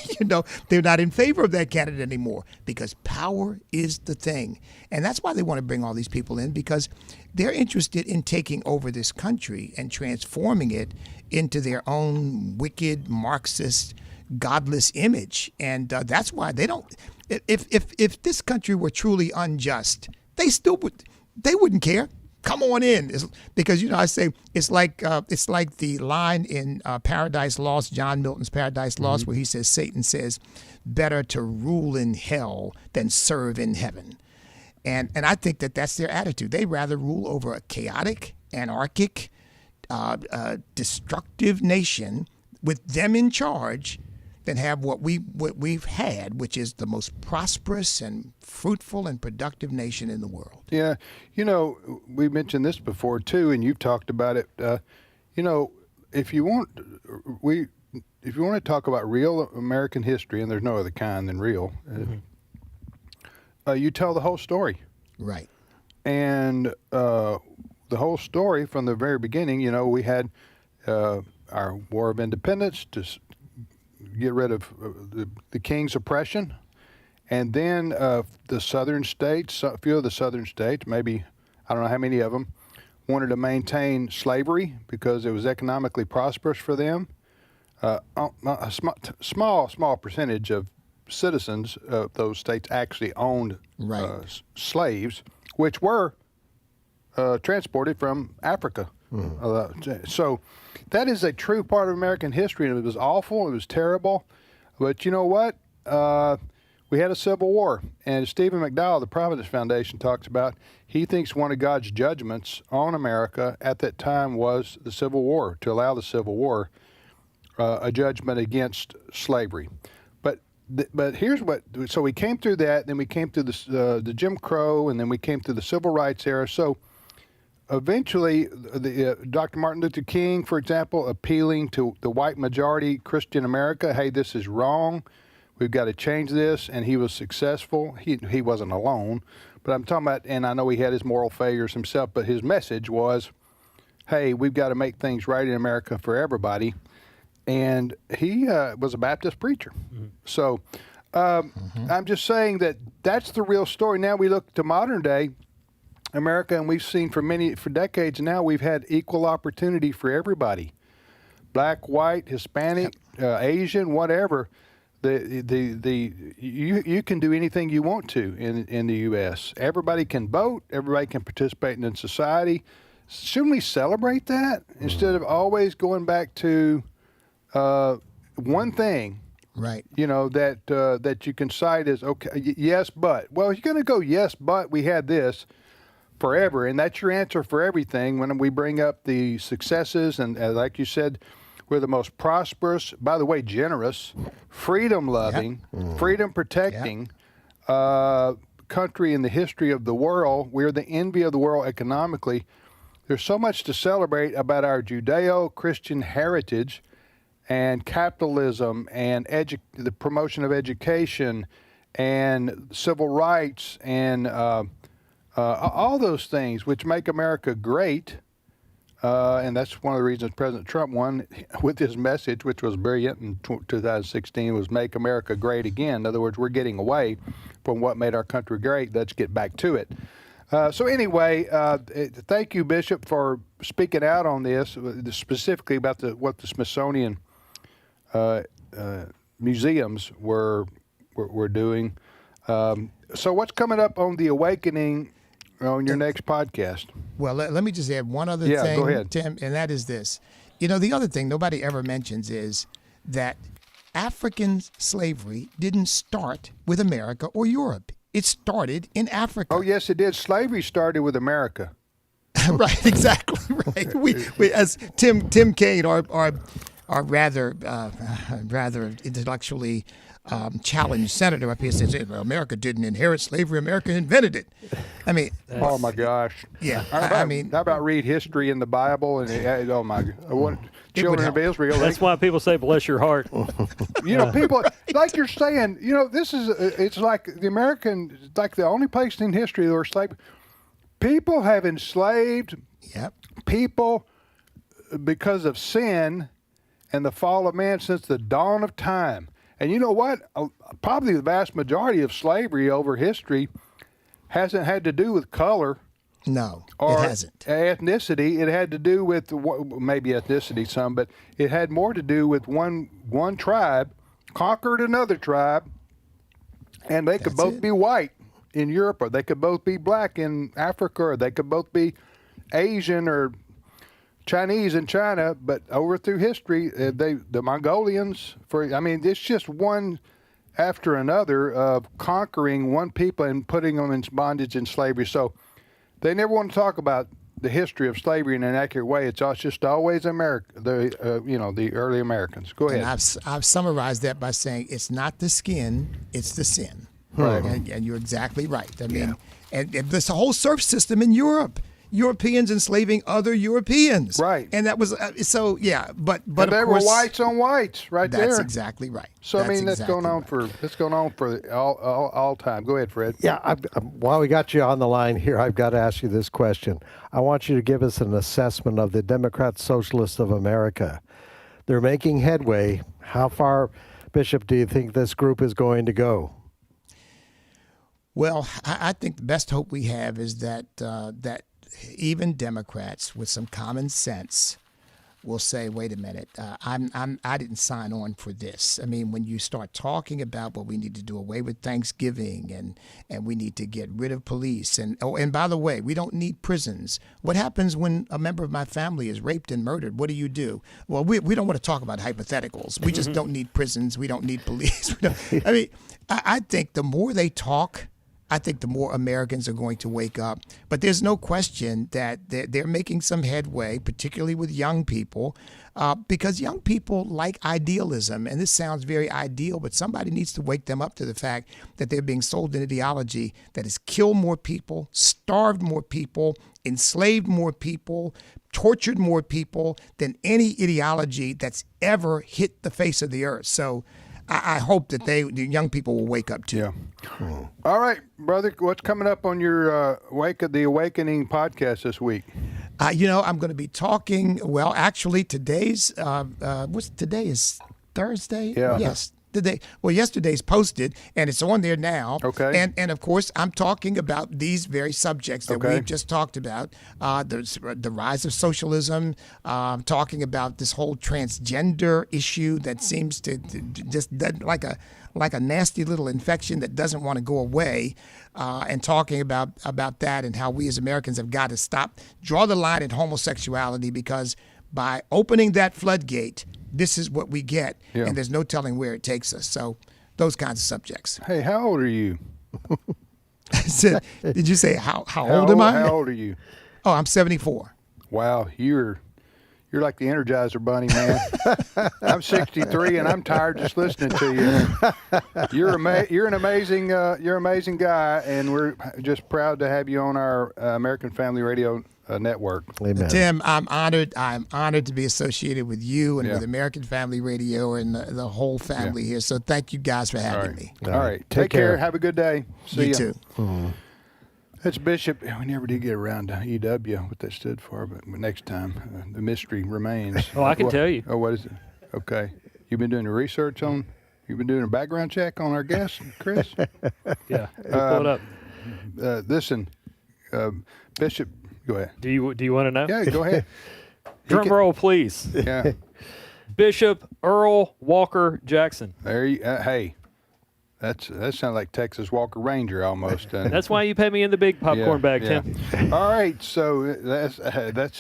they're not in favor of that candidate anymore, because power is the thing. And that's why they want to bring all these people in, because they're interested in taking over this country and transforming it into their own wicked, Marxist, godless image. And that's why they don't. If this country were truly unjust, they wouldn't care. Come on in, because I say it's like the line in Paradise Lost, John Milton's Paradise Lost, where he says, Satan says, "Better to rule in hell than serve in heaven," and I think that's their attitude. They'd rather rule over a chaotic, anarchic, destructive nation with them in charge than have what we've had, which is the most prosperous and fruitful and productive nation in the world. Yeah, we mentioned this before too, and you've talked about it. If you want to talk about real American history, and there's no other kind than real, you tell the whole story. Right. And the whole story from the very beginning. We had our War of Independence to get rid of the king's oppression, and then the southern states, a few of the southern states, maybe I don't know how many of them, wanted to maintain slavery because it was economically prosperous for them. A small percentage of citizens of those states actually owned slaves, which were transported from Africa. So that is a true part of American history, and it was awful. It was terrible. But you know what? We had a civil war, and Stephen McDowell, the Providence Foundation, talks about he thinks one of God's judgments on America at that time was the Civil War, to allow the Civil War, a judgment against slavery. But here's what, so we came through that, then we came through the Jim Crow, and then we came through the Civil Rights era. So eventually, Dr. Martin Luther King, for example, appealing to the white majority Christian America, hey, this is wrong. We've got to change this, and he was successful. He wasn't alone, but I'm talking about, and I know he had his moral failures himself, but his message was, hey, we've got to make things right in America for everybody. And he was a Baptist preacher. So I'm just saying that's the real story. Now we look to modern day America, and we've seen for decades now, we've had equal opportunity for everybody, black, white, Hispanic, Asian, whatever. You can do anything you want to in the U.S. Everybody can vote. Everybody can participate in society. Shouldn't we celebrate that instead of always going back to one thing? Right. That you can cite as, okay, yes, but. Well, you're going to go, yes, but we had this forever, and that's your answer for everything when we bring up the successes, and like you said, we're the most prosperous, by the way, generous, freedom-loving, freedom-protecting country in the history of the world. We're the envy of the world economically. There's so much to celebrate about our Judeo-Christian heritage and capitalism and the promotion of education and civil rights and all those things which make America great. And that's one of the reasons President Trump won with his message, which was brilliant in 2016, was make America great again. In other words, we're getting away from what made our country great. Let's get back to it. So anyway, thank you, Bishop, for speaking out on this, specifically about what the Smithsonian museums were doing. So what's coming up on the Awakening on your next podcast? Well, let me just add one other thing, go ahead. Tim, and that is this. The other thing nobody ever mentions is that African slavery didn't start with America or Europe. It started in Africa. Oh, yes, it did. Slavery started with America. Right, exactly right. We as Tim Kaine, our rather intellectually challenged senator up here, says America didn't inherit slavery, America invented it. I mean, oh my gosh. Yeah, how about read history in the Bible and oh my God. Children of Israel. That's why people say, "Bless your heart." People like you're saying. This is it's like the American, like the only place in history where slavery. People have enslaved people because of sin and the fall of man since the dawn of time. And you know what? Probably the vast majority of slavery over history hasn't had to do with color. No, or it hasn't. Ethnicity. It had to do with maybe ethnicity some, but it had more to do with one tribe conquered another tribe, and they could both be white in Europe, or they could both be black in Africa, or they could both be Asian or Chinese in China. But over through history, the Mongolians, it's just one after another of conquering one people and putting them in bondage and slavery. So they never want to talk about the history of slavery in an accurate way. It's just always America, the early Americans. Go ahead. And I've summarized that by saying it's not the skin, it's the sin. Right. And you're exactly right. I mean, and there's a whole serf system in Europe. Europeans enslaving other Europeans. Right. And that was, but and of they course, were whites on whites right there. That's exactly right. So, that's going on for all time. Go ahead, Fred. Yeah, while we got you on the line here, I've got to ask you this question. I want you to give us an assessment of the Democrat Socialists of America. They're making headway. How far, Bishop, do you think this group is going to go? Well, I think the best hope we have is that even Democrats with some common sense will say, wait a minute, I didn't sign on for this. I mean, when you start talking about, well, we need to do away with Thanksgiving and we need to get rid of police. And by the way, we don't need prisons. What happens when a member of my family is raped and murdered? What do you do? Well, we don't want to talk about hypotheticals. We just don't need prisons. We don't need police. I think the more they talk, I think the more Americans are going to wake up. But there's no question that they're making some headway, particularly with young people, because young people like idealism. And this sounds very ideal, but somebody needs to wake them up to the fact that they're being sold an ideology that has killed more people, starved more people, enslaved more people, tortured more people than any ideology that's ever hit the face of the earth. So I hope that the young people will wake up too. Yeah. All right, brother, what's coming up on your the Awakening podcast this week? I'm going to be talking. Well, actually, today's today is Thursday. Yeah. Yes. Yesterday's posted, and it's on there now. Okay. And of course, I'm talking about these very subjects that we've just talked about, the rise of socialism, talking about this whole transgender issue that seems to just like a nasty little infection that doesn't want to go away, and talking about that and how we as Americans have got to draw the line at homosexuality, because by opening that floodgate, this is what we get, and there's no telling where it takes us. So those kinds of subjects. Hey, how old are you? Did you say how old am I? How old are you? Oh, I'm 74. Wow, you're like the Energizer Bunny, man. I'm 63 and I'm tired just listening to you. You're an amazing guy, and we're just proud to have you on our American Family Radio network. Amen. Tim, I'm honored. I'm honored to be associated with you and with American Family Radio and the whole family here. So thank you guys for having me. All right. Take care. Have a good day. See you ya. too. Mm-hmm. That's Bishop. We never did get around to EW, what that stood for, but next time, the mystery remains. Oh, I can tell you. Oh, what is it? Okay. You've been doing the research on, you've been doing a background check on our guest, Chris? Yeah, pull it up. Listen, Bishop, go ahead. Do you want to know? Yeah, go ahead. Drum roll, please. Yeah. Bishop Earl Walker Jackson. There you. Hey, that sounds like Texas Walker Ranger almost. That's why you pay me in the big popcorn bag, Tim. All right, so that's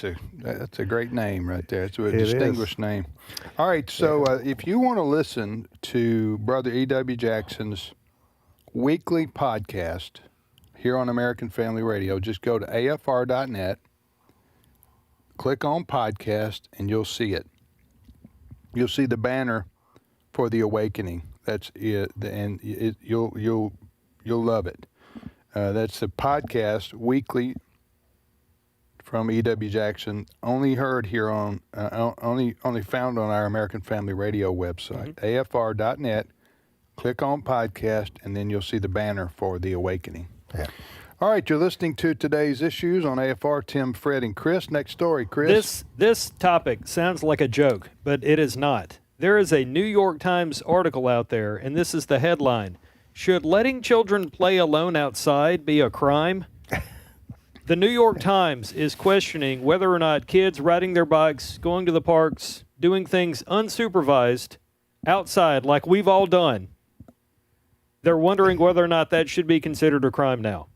a great name right there. It's a distinguished name. All right, so if you want to listen to Brother E.W. Jackson's weekly podcast here on American Family Radio, just go to afr.net, click on podcast, and you'll see it. You'll see the banner for the awakening. That's it, and you'll love it. That's the podcast weekly from E.W. Jackson. Only heard here on only found on our American Family Radio website, afr.net. Click on podcast, and then you'll see the banner for the awakening. Yeah. All right, you're listening to today's issues on AFR. Tim, Fred, and Chris. Next story, Chris. This topic sounds like a joke, but it is not. There is a New York Times article out there, and this is the headline: Should letting children play alone outside be a crime? The New York Times is questioning whether or not kids riding their bikes, going to the parks, doing things unsupervised outside like we've all done, they're wondering whether or not that should be considered a crime now.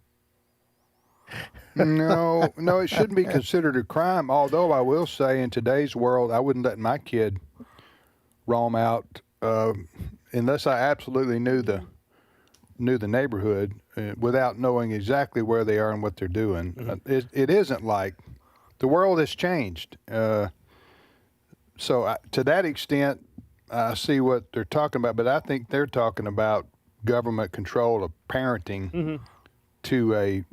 No, it shouldn't be considered a crime, although I will say in today's world, I wouldn't let my kid roam out unless I absolutely knew the neighborhood without knowing exactly where they are and what they're doing. Mm-hmm. It isn't like the world has changed. So to that extent, I see what they're talking about, but I think they're talking about government control of parenting to a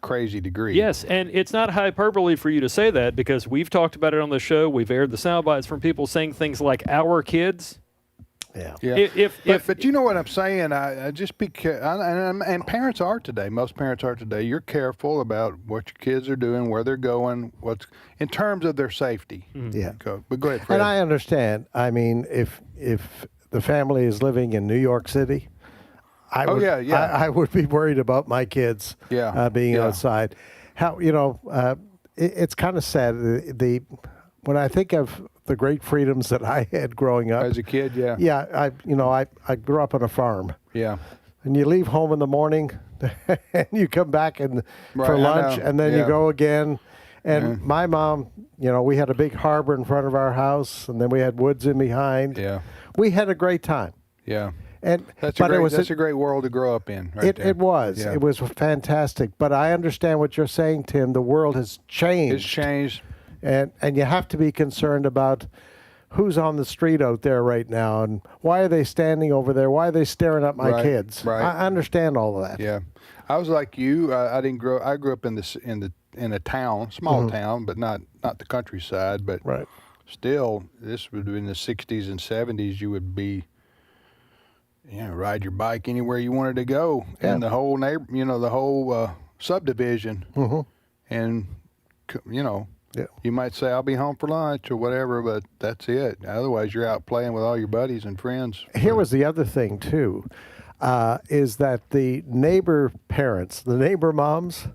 crazy degree. Yes, and it's not hyperbole for you to say that, because we've talked about it on the show. We've aired the sound bites from people saying things like "our kids." Yeah. But you know what I'm saying? I just be and parents are today. Most parents are today. You're careful about what your kids are doing, where they're going, what's in terms of their safety. Mm-hmm. Yeah. But go ahead, Fred. And I understand. I mean, if the family is living in New York City, I would be worried about my kids being outside. It's kind of sad. When I think of the great freedoms that I had growing up as a kid, I grew up on a farm. Yeah. And you leave home in the morning, and you come back for lunch, and then you go again. And my mom, we had a big harbor in front of our house, and then we had woods in behind. Yeah. We had a great time. Yeah. And that's a great world to grow up in. It was. Yeah. It was fantastic. But I understand what you're saying, Tim. The world has changed. It's changed. And you have to be concerned about who's on the street out there right now, and why are they standing over there? Why are they staring at my kids? Right. I understand all of that. Yeah. I was like you. I grew up in a town, small town, but not the countryside. But still, this would be in the 60s and 70s. You would be, ride your bike anywhere you wanted to go, and the whole the whole subdivision, and you might say I'll be home for lunch or whatever, but that's it. Otherwise, you're out playing with all your buddies and friends. Here was the other thing too, is that the neighbor parents, the neighbor moms,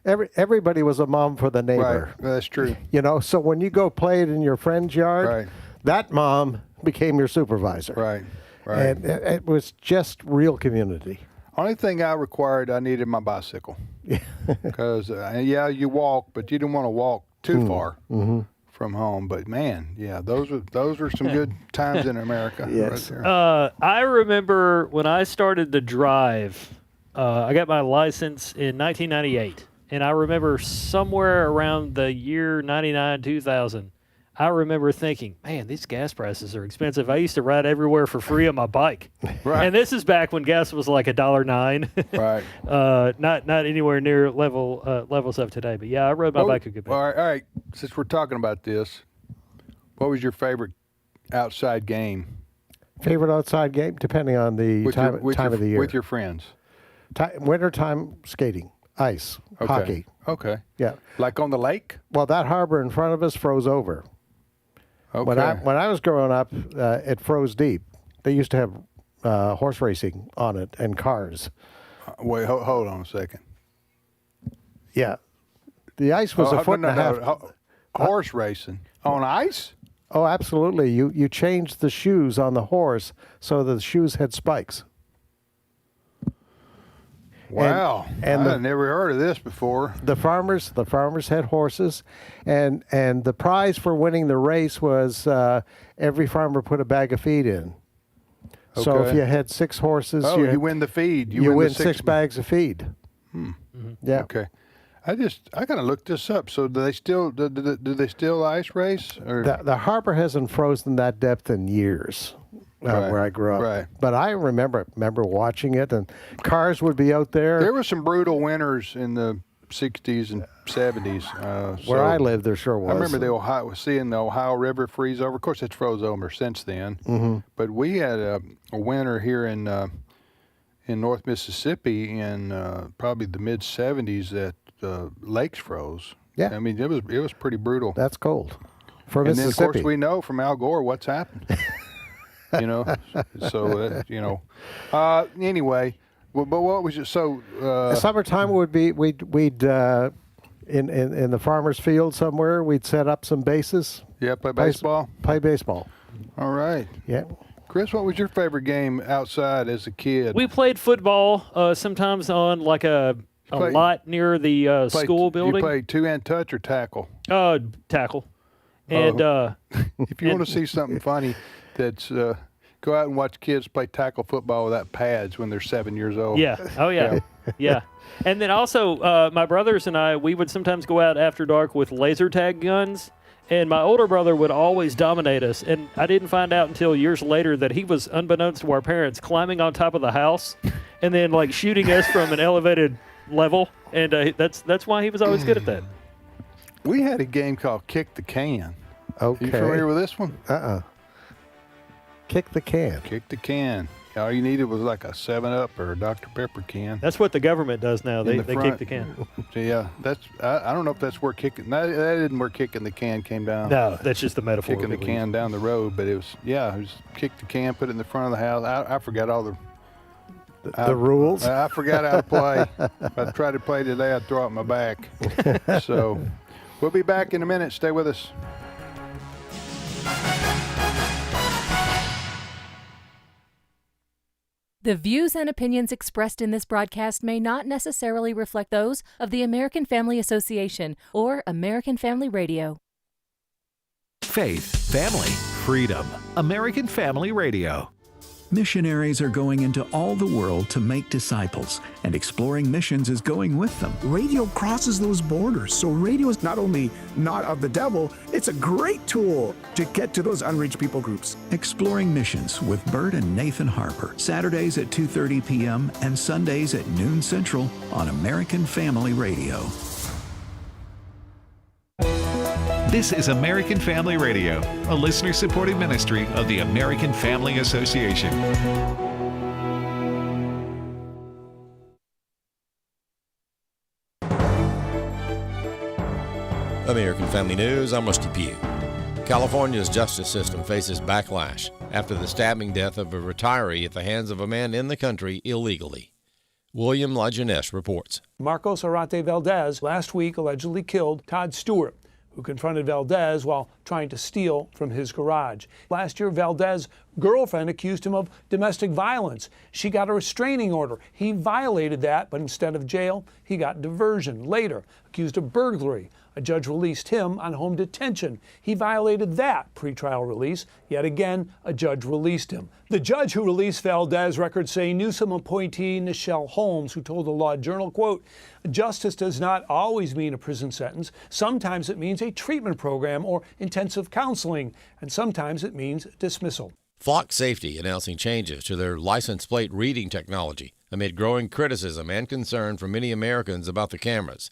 everybody was a mom for the neighbor. Right, that's true. So when you go play it in your friend's yard, that mom became your supervisor. Right. And it was just real community. Only thing I needed my bicycle. Because, you walk, but you didn't want to walk too far from home. But, man, those were some good times in America. Yes. Right there. I remember when I started to drive, I got my license in 1998. And I remember somewhere around the year 99, 2000, I remember thinking, man, these gas prices are expensive. I used to ride everywhere for free on my bike. Right. And this is back when gas was like $1.09. Right. Not anywhere near levels of today. But I rode my bike a good bit. All right. Since we're talking about this, what was your favorite outside game? Favorite outside game, depending on the time of the year. With your friends. wintertime skating, ice, hockey. Okay. Yeah. Like on the lake? Well, that harbor in front of us froze over. Okay. When I was growing up, it froze deep. They used to have horse racing on it and cars. Wait, hold on a second. Yeah. The ice was a foot and a half. Horse racing on ice? Oh, absolutely. You changed the shoes on the horse so the shoes had spikes. Wow. And I've never heard of this before. The farmers had horses, and the prize for winning the race was every farmer put a bag of feed in. Okay. So if you had 6 horses, you win the feed. You win 6 bags of feed. Yeah. Okay. I gotta look this up. So do they still ice race? Or? The harbor hasn't frozen that depth in years. Where I grew up. Right. But I remember watching it, and cars would be out there. There were some brutal winters in the 60s and 70s. Where I lived, there sure was. I remember seeing the Ohio River freeze over. Of course, it's froze over since then. Mm-hmm. But we had a winter here in North Mississippi in probably the mid 70s that lakes froze. Yeah. I mean, it was pretty brutal. That's cold. For and Mississippi. then, of course, we know from Al Gore what's happened. So anyway, but what was it? So summertime would be we'd in the farmer's field somewhere. We'd set up some bases. Yeah, play baseball. Play baseball. All right. Yeah. Chris, what was your favorite game outside as a kid? We played football sometimes on like a lot near the school building. You played 2-hand touch or tackle? Tackle. And if you want to see something funny, that's go out and watch kids play tackle football without pads when they're 7 years old. Yeah. Oh yeah. Yeah. And then also my brothers and I, we would sometimes go out after dark with laser tag guns. And my older brother would always dominate us. And I didn't find out until years later that he was, unbeknownst to our parents, climbing on top of the house and then like shooting us from an elevated level. And that's why he was always good at that. We had a game called Kick the Can. Okay. You familiar with this one? Kick the can. Kick the can. All you needed was like a 7-Up or a Dr. Pepper can. That's what the government does now. They kick the can. Yeah, I don't know if that's where kicking. That isn't where kicking the can came down. No, that's just the metaphor. Kicking the can down the road, but it was kick the can, put it in the front of the house. I forgot all the rules. I forgot how to play. If I tried to play today, I'd throw it in my back. So we'll be back in a minute. Stay with us. The views and opinions expressed in this broadcast may not necessarily reflect those of the American Family Association or American Family Radio. Faith, family, freedom. American Family Radio. Missionaries are going into all the world to make disciples, and Exploring Missions is going with them. Radio crosses those borders, so radio is not only not of the devil, it's a great tool to get to those unreached people groups. Exploring Missions with Bert and Nathan Harper, Saturdays at 2:30 p.m. and Sundays at noon Central on American Family Radio. This is American Family Radio, a listener-supported ministry of the American Family Association. American Family News, I'm Rusty Pugh. California's justice system faces backlash after the stabbing death of a retiree at the hands of a man in the country illegally. William Lajeunesse reports. Marcos Arate Valdez last week allegedly killed Todd Stewart, who confronted Valdez while trying to steal from his garage. Last year, Valdez's girlfriend accused him of domestic violence. She got a restraining order. He violated that, but instead of jail, he got diversion. Later, accused of burglary. A judge released him on home detention. He violated that pretrial release. Yet again, a judge released him. The judge who released Valdez, records say Newsom appointee Nichelle Holmes, who told the Law Journal, quote, "Justice does not always mean a prison sentence. Sometimes it means a treatment program or intensive counseling, and sometimes it means dismissal." Flock Safety announcing changes to their license plate reading technology amid growing criticism and concern from many Americans about the cameras.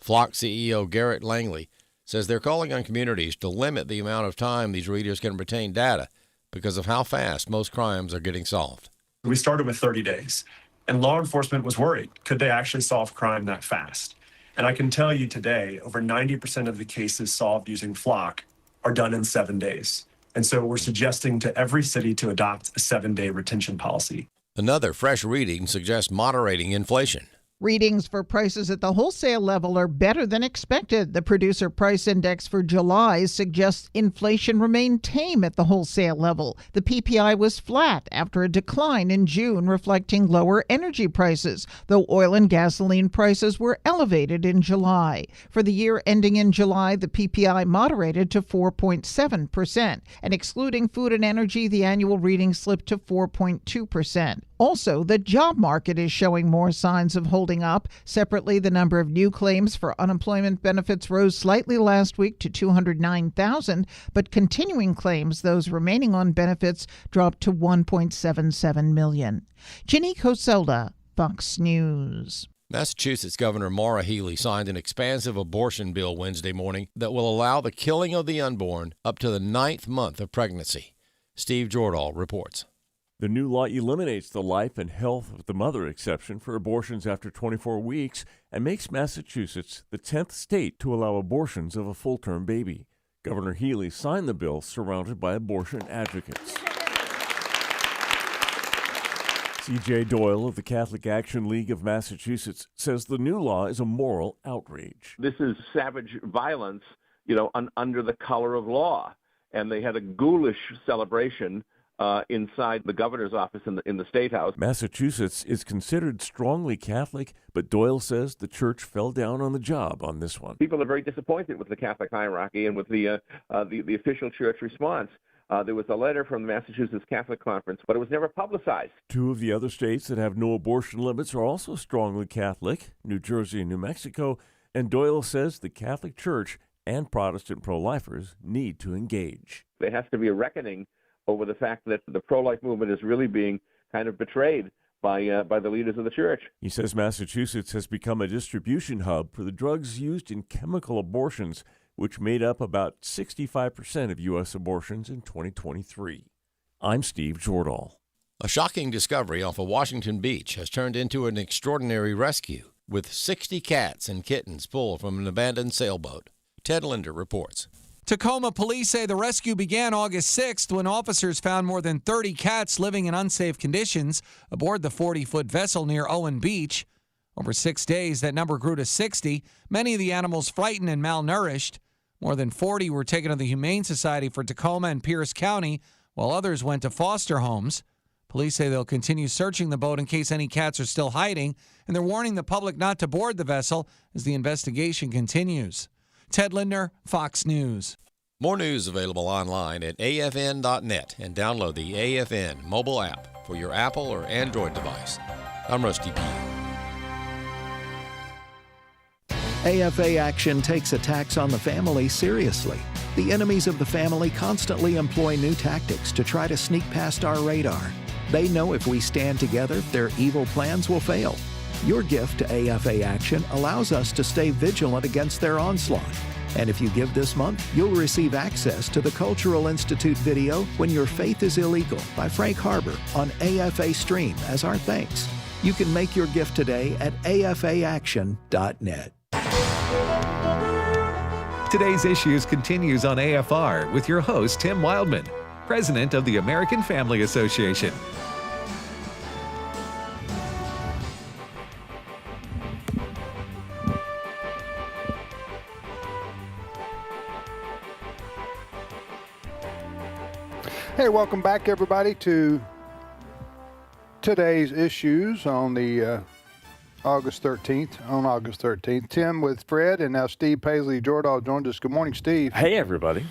Flock CEO Garrett Langley says they're calling on communities to limit the amount of time these readers can retain data because of how fast most crimes are getting solved. We started with 30 days. And law enforcement was worried. Could they actually solve crime that fast? And I can tell you today, over 90% of the cases solved using Flock are done in 7 days. And so we're suggesting to every city to adopt a 7-day retention policy. Another fresh reading suggests moderating inflation. Readings for prices at the wholesale level are better than expected. The Producer Price Index for July suggests inflation remained tame at the wholesale level. The PPI was flat after a decline in June, reflecting lower energy prices, though oil and gasoline prices were elevated in July. For the year ending in July, the PPI moderated to 4.7%, and excluding food and energy, the annual reading slipped to 4.2%. Also, the job market is showing more signs of holding up. Separately, the number of new claims for unemployment benefits rose slightly last week to 209,000, but continuing claims, those remaining on benefits, dropped to 1.77 million. Ginny Coselda, Fox News. Massachusetts Governor Maura Healey signed an expansive abortion bill Wednesday morning that will allow the killing of the unborn up to the 9th month of pregnancy. Steve Jordahl reports. The new law eliminates the life and health of the mother exception for abortions after 24 weeks and makes Massachusetts the 10th state to allow abortions of a full-term baby. Governor Healey signed the bill surrounded by abortion advocates. C.J. Doyle of the Catholic Action League of Massachusetts says the new law is a moral outrage. This is savage violence, under the color of law. And they had a ghoulish celebration inside the governor's office in the State House. Massachusetts is considered strongly Catholic, but Doyle says the church fell down on the job on this one. People are very disappointed with the Catholic hierarchy and with the official church response. There was a letter from the Massachusetts Catholic Conference, but it was never publicized. Two of the other states that have no abortion limits are also strongly Catholic, New Jersey and New Mexico, and Doyle says the Catholic Church and Protestant pro-lifers need to engage. There has to be a reckoning over the fact that the pro-life movement is really being kind of betrayed by the leaders of the church. He says Massachusetts has become a distribution hub for the drugs used in chemical abortions, which made up about 65% of U.S. abortions in 2023. I'm Steve Jordahl. A shocking discovery off of Washington Beach has turned into an extraordinary rescue, with 60 cats and kittens pulled from an abandoned sailboat. Ted Linder reports. Tacoma police say the rescue began August 6th when officers found more than 30 cats living in unsafe conditions aboard the 40-foot vessel near Owen Beach. Over 6 days, that number grew to 60, many of the animals frightened and malnourished. More than 40 were taken to the Humane Society for Tacoma and Pierce County, while others went to foster homes. Police say they'll continue searching the boat in case any cats are still hiding, and they're warning the public not to board the vessel as the investigation continues. Ted Lindner, Fox News. More news available online at afn.net and download the AFN mobile app for your Apple or Android device. I'm Rusty P. AFA Action takes attacks on the family seriously. The enemies of the family constantly employ new tactics to try to sneak past our radar. They know if we stand together, their evil plans will fail. Your gift to AFA Action allows us to stay vigilant against their onslaught. And if you give this month, you'll receive access to the Cultural Institute video When Your Faith is Illegal by Frank Harbor on AFA Stream as our thanks. You can make your gift today at afaaction.net. Today's Issues continues on AFR with your host, Tim Wildmon, President of the American Family Association. Hey, welcome back, everybody, to today's issues on the August 13th. Tim with Fred, and now Steve Paisley Jordahl joined us. Good morning, Steve. Hey, everybody.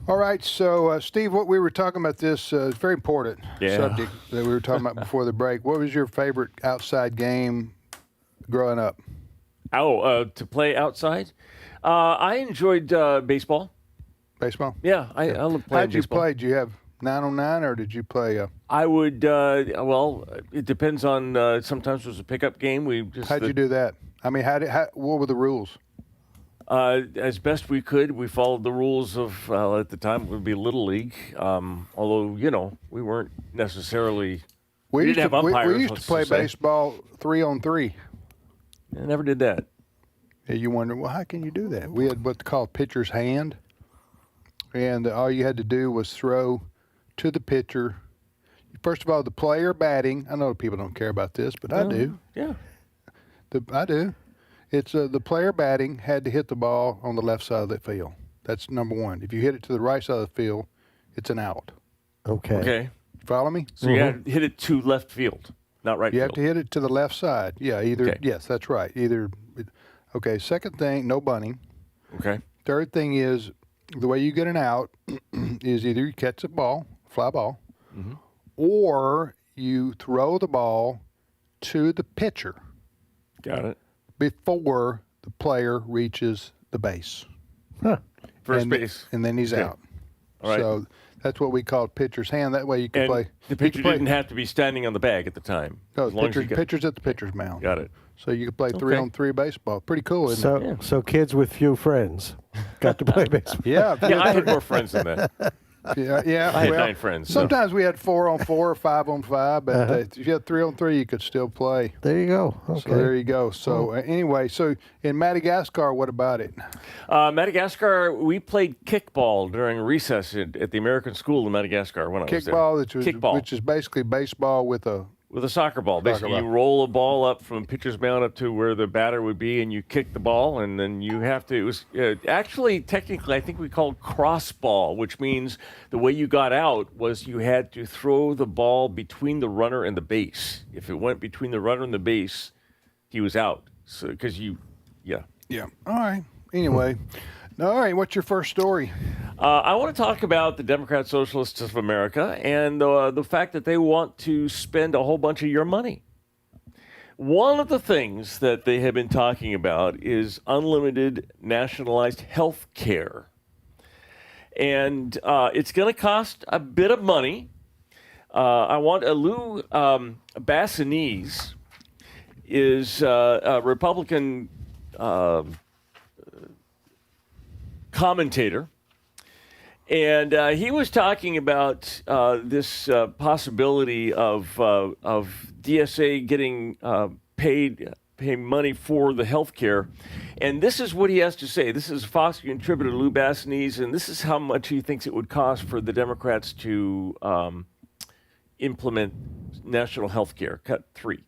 All right, so Steve, what we were talking about this is very important subject that we were talking about before the break. What was your favorite outside game growing up? To play outside? I enjoyed baseball. Baseball? Yeah, I love playing How'd you baseball. play? Did you have 9-on-9 or did you play? I would, it depends on, sometimes it was a pickup game. How'd you do that? I mean, what were the rules? As best we could, we followed the rules of, at the time it would be Little League. Although, we weren't necessarily We used didn't to, have umpires. we used to play baseball 3-on-3. I never did that. Yeah, you wonder, well, how can you do that? We had what's called pitcher's hand, and all you had to do was throw to the pitcher. First of all, the player batting. I know people don't care about this, but I do. Yeah. I do. It's the player batting had to hit the ball on the left side of the field. That's number one. If you hit it to the right side of the field, it's an out. Okay. Okay. Follow me? So you had to hit it to left field, not right You field. have to hit it to the left side. Yeah, either. Okay. Yes, that's right. Either. Okay, second thing, no bunting. Okay. Third thing is the way you get an out is either you catch a ball, fly ball, or you throw the ball to the pitcher. Got it. Before the player reaches the base. First base. And then he's Okay. out. All right. So that's what we call pitcher's hand. That way you can And play. the pitcher didn't have to be standing on the bag at the time. No, as long as you got- pitcher's at the pitcher's mound. Got it. So you can play Okay. 3-on-3 baseball. Pretty cool, isn't it? So kids with few friends got to play baseball. Yeah. Yeah, I had more friends than that. Yeah. I had well, 9 friends. so- Sometimes we had 4-on-4 or 5-on-5, but if you had 3-on-3, you could still play. There you go. Okay. So there you go. So anyway, so in Madagascar, what about it? Madagascar, we played kickball during recess at the American school in Madagascar when I was there. Kickball, which is basically baseball with a soccer ball. Basically, you roll a ball up from pitcher's mound up to where the batter would be, and you kick the ball, and then you have to. It was actually technically, I think we called cross ball, which means the way you got out was you had to throw the ball between the runner and the base. If it went between the runner and the base, he was out. So because yeah. All right. Anyway, all right. What's your first story? I want to talk about the Democrat Socialists of America and the fact that they want to spend a whole bunch of your money. One of the things that they have been talking about is unlimited nationalized health care. And it's going to cost a bit of money. I want Lou Bassanese is a Republican commentator. And he was talking about this possibility of DSA getting pay money for the health care. And this is what he has to say. This is Fox contributor Lou Bassanese, and this is how much he thinks it would cost for the Democrats to implement national health care. Cut 3.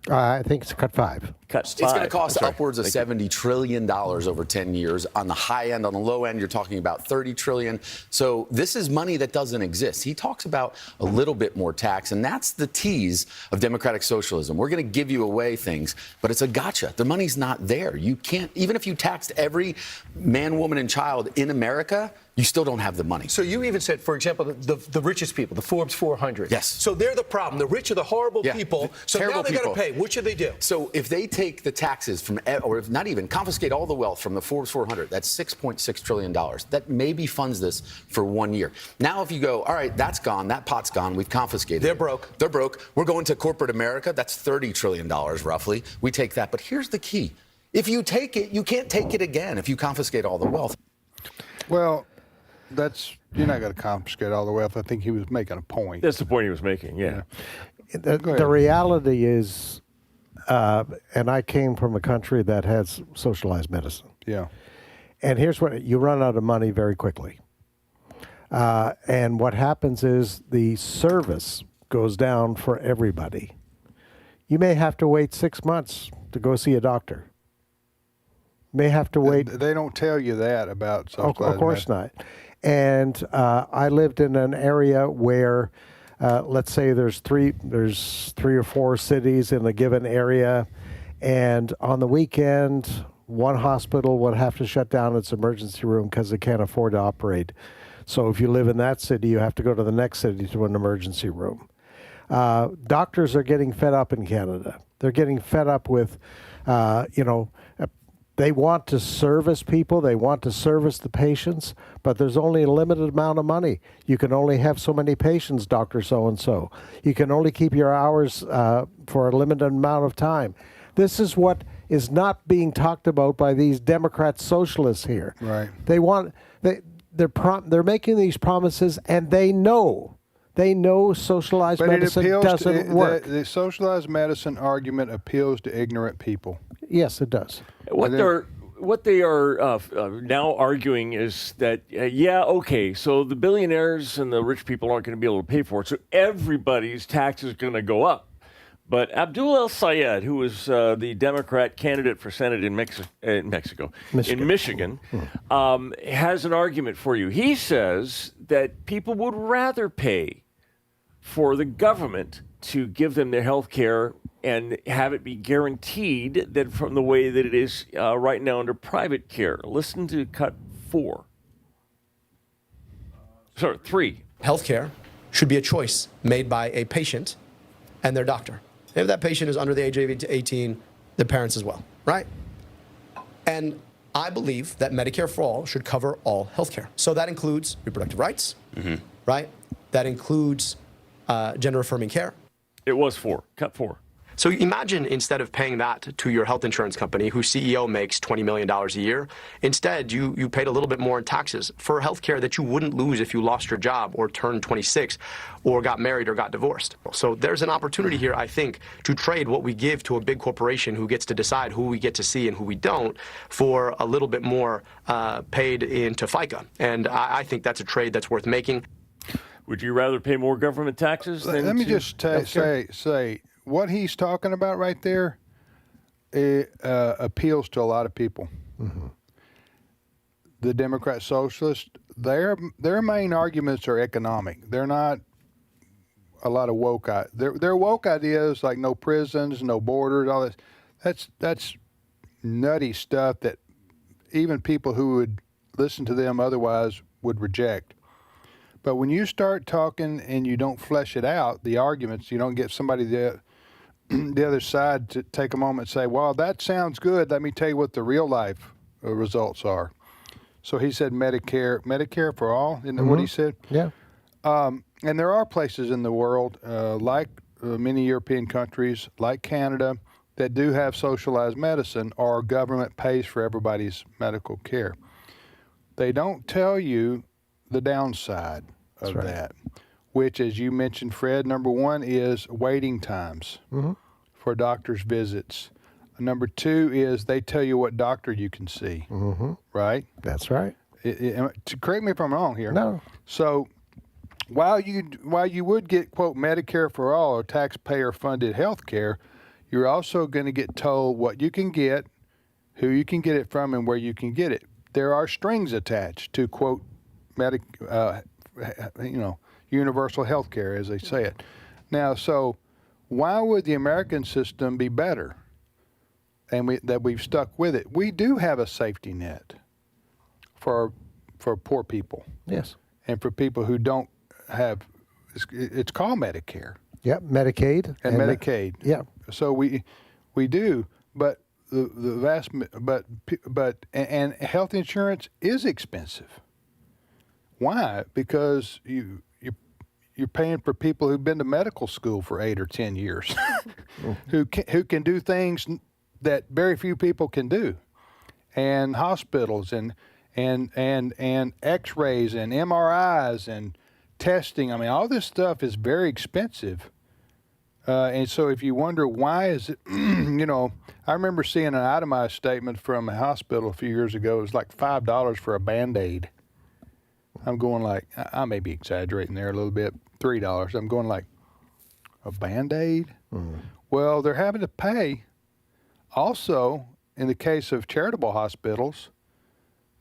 I think it's cut 5. It's going to cost upwards of $70 trillion over 10 years. On the high end, on the low end, you're talking about $30 trillion. So this is money that doesn't exist. He talks about a little bit more tax, and that's the tease of democratic socialism. We're going to give you away things, but it's a gotcha. The money's not there. You can't, even if you taxed every man, woman, and child in America, you still don't have the money. So you even said, for example, the richest people, the Forbes 400. Yes. So they're the problem. The rich are the horrible people. So now they got to pay. What should they do? So if they take the taxes from, or if not even, confiscate all the wealth from the Forbes 400, that's $6.6 trillion. That maybe funds this for 1 year. Now, if you go, all right, that's gone, that pot's gone, we've confiscated. They're broke. They're broke. We're going to corporate America. That's $30 trillion roughly. We take that. But here's the key. If you take it, you can't take it again if you confiscate all the wealth. Well, you're not going to confiscate all the wealth. I think he was making a point. That's the point he was making, yeah. The reality is, and I came from a country that has socialized medicine. Yeah. And here's what, you run out of money very quickly. And what happens is the service goes down for everybody. You may have to wait 6 months to go see a doctor. May have to wait. They don't tell you that about socialized Of course not. And I lived in an area where, let's say there's three or four cities in a given area, and on the weekend, one hospital would have to shut down its emergency room because they can't afford to operate. So if you live in that city, you have to go to the next city to an emergency room. Doctors are getting fed up in Canada. They're getting fed up with, they want to service people, they want to service the patients, but there's only a limited amount of money. You can only have so many patients, Dr. So-and-so. You can only keep your hours for a limited amount of time. This is what is not being talked about by these Democrat socialists here. Right. They're making these promises, and they know They know socialized medicine doesn't work. The socialized medicine argument appeals to ignorant people. Yes, it does. What they are now arguing is that, okay, so the billionaires and the rich people aren't going to be able to pay for it, so everybody's taxes are going to go up. But Abdul El Sayed, who is the Democrat candidate for Senate in Michigan, has an argument for you. He says that people would rather pay for the government to give them their health care and have it be guaranteed than from the way that it is right now under private care. Listen to cut 3. Healthcare should be a choice made by a patient and their doctor. If that patient is under the age of 18, the parents as well, right? And I believe that Medicare for All should cover all healthcare. So that includes reproductive rights, right? That includes gender-affirming care. It was 4. Cut 4. So imagine instead of paying that to your health insurance company, whose CEO makes $20 million a year, instead you paid a little bit more in taxes for health care that you wouldn't lose if you lost your job or turned 26 or got married or got divorced. So there's an opportunity here, I think, to trade what we give to a big corporation who gets to decide who we get to see and who we don't for a little bit more paid into FICA. And I think that's a trade that's worth making. Would you rather pay more government taxes than Let me just say what he's talking about right there appeals to a lot of people. The Democrat Socialists, their main arguments are economic. They're not a lot of woke. Their woke ideas like no prisons, no borders, all this. That's nutty stuff that even people who would listen to them otherwise would reject. But when you start talking and you don't flesh it out, the arguments, you don't get somebody the other side to take a moment and say, well, that sounds good. Let me tell you what the real life results are. So he said Medicare for all, isn't that what he said? Yeah. And there are places in the world, like many European countries, like Canada, that do have socialized medicine or government pays for everybody's medical care. They don't tell you the downside of that, which, as you mentioned, Fred, number one is waiting times for doctor's visits. Number two is they tell you what doctor you can see, right? That's right. Correct me if I'm wrong here. No. So while you would get, quote, Medicare for all or taxpayer-funded health care, you're also going to get told what you can get, who you can get it from, and where you can get it. There are strings attached to, quote, universal health care, as they say it. Now, so why would the American system be better? And that we've stuck with it. We do have a safety net for poor people. Yes. And for people who don't have, it's called Medicare. Yep, Medicaid. And Medicaid. Yeah. So we do, but and health insurance is expensive. Why? Because you're paying for people who've been to medical school for 8 or 10 years, who can do things that very few people can do, and hospitals and X-rays and MRIs and testing. I mean, all this stuff is very expensive. And so if you wonder why is it, I remember seeing an itemized statement from a hospital a few years ago. It was like $5 for a Band-Aid. I'm going like, I may be exaggerating there a little bit, $3. I'm going like, a Band-Aid? Well, they're having to pay. Also, in the case of charitable hospitals,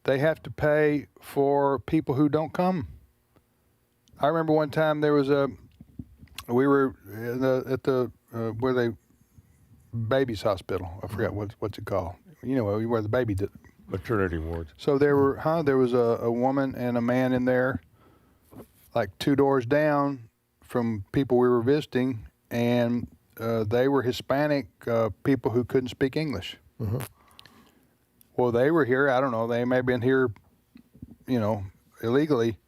they have to pay for people who don't come. I remember one time we were at the where they babies hospital. I forgot what's it called. Where the baby did. Maternity wards. So there was a woman and a man in there, like 2 doors down from people we were visiting, and they were Hispanic people who couldn't speak English. Well, they were here. I don't know. They may have been here, illegally,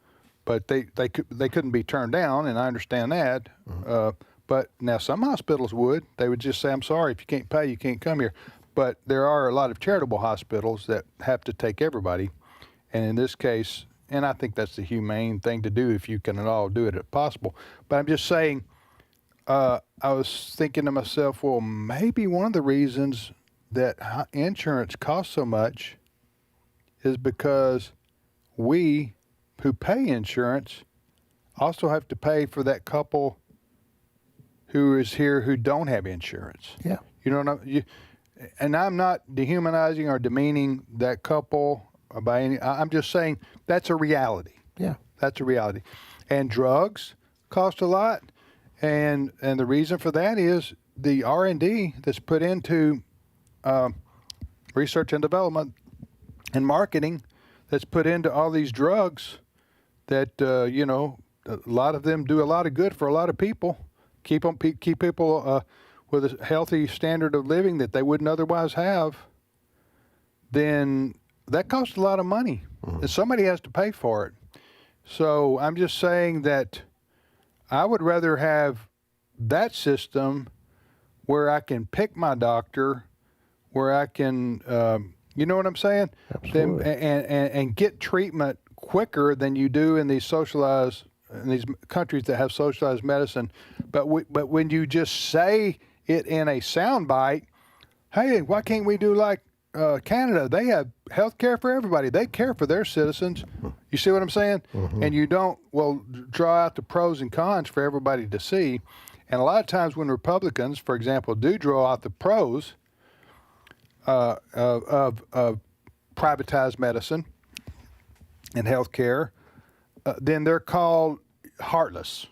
but they couldn't be turned down, and I understand that. But now some hospitals would. They would just say, "I'm sorry, if you can't pay, you can't come here." But there are a lot of charitable hospitals that have to take everybody, and in this case, and I think that's the humane thing to do if you can at all do it if possible. But I'm just saying, I was thinking to myself, well, maybe one of the reasons that insurance costs so much is because we who pay insurance also have to pay for that couple who is here who don't have insurance. Yeah. You know what and I'm not dehumanizing or demeaning that couple by any. I'm just saying that's a reality. Yeah. That's a reality. And drugs cost a lot, and the reason for that is the R&D that's put into research and development and marketing that's put into all these drugs that you know, a lot of them do a lot of good for a lot of people. Keep people with a healthy standard of living that they wouldn't otherwise have. Then that costs a lot of money, and somebody has to pay for it. So I'm just saying that I would rather have that system where I can pick my doctor, where I can, you know what I'm saying? Absolutely. And get treatment quicker than you do in these in these countries that have socialized medicine. But when you just say it in a soundbite, hey, why can't we do like Canada? They have health care for everybody. They care for their citizens. You see what I'm saying? And you don't, draw out the pros and cons for everybody to see. And a lot of times when Republicans, for example, do draw out the pros of privatized medicine and health care, then they're called heartless.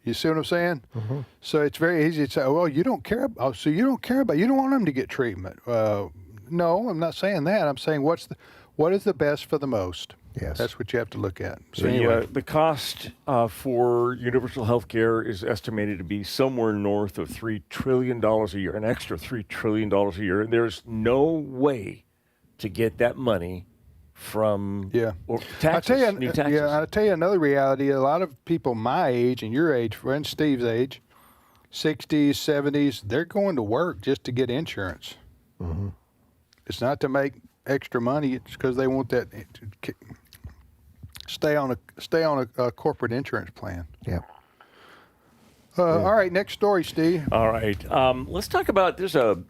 You see what I'm saying? So it's very easy to say, well, you don't care about, so you don't care about, you don't want them to get treatment. No, I'm not saying that. I'm saying what is the best for the most? Yes. That's what you have to look at. So anyway. The cost for universal health care is estimated to be somewhere north of $3 trillion a year, an extra $3 trillion a year. And there's no way to get that money from taxes, new taxes. Yeah, I'll tell you another reality. A lot of people my age and your age, and Steve's age, 60s, 70s, they're going to work just to get insurance. It's not to make extra money. It's because they want that stay on a corporate insurance plan. Yeah. All right, next story, Steve. All right. Let's talk about, there's a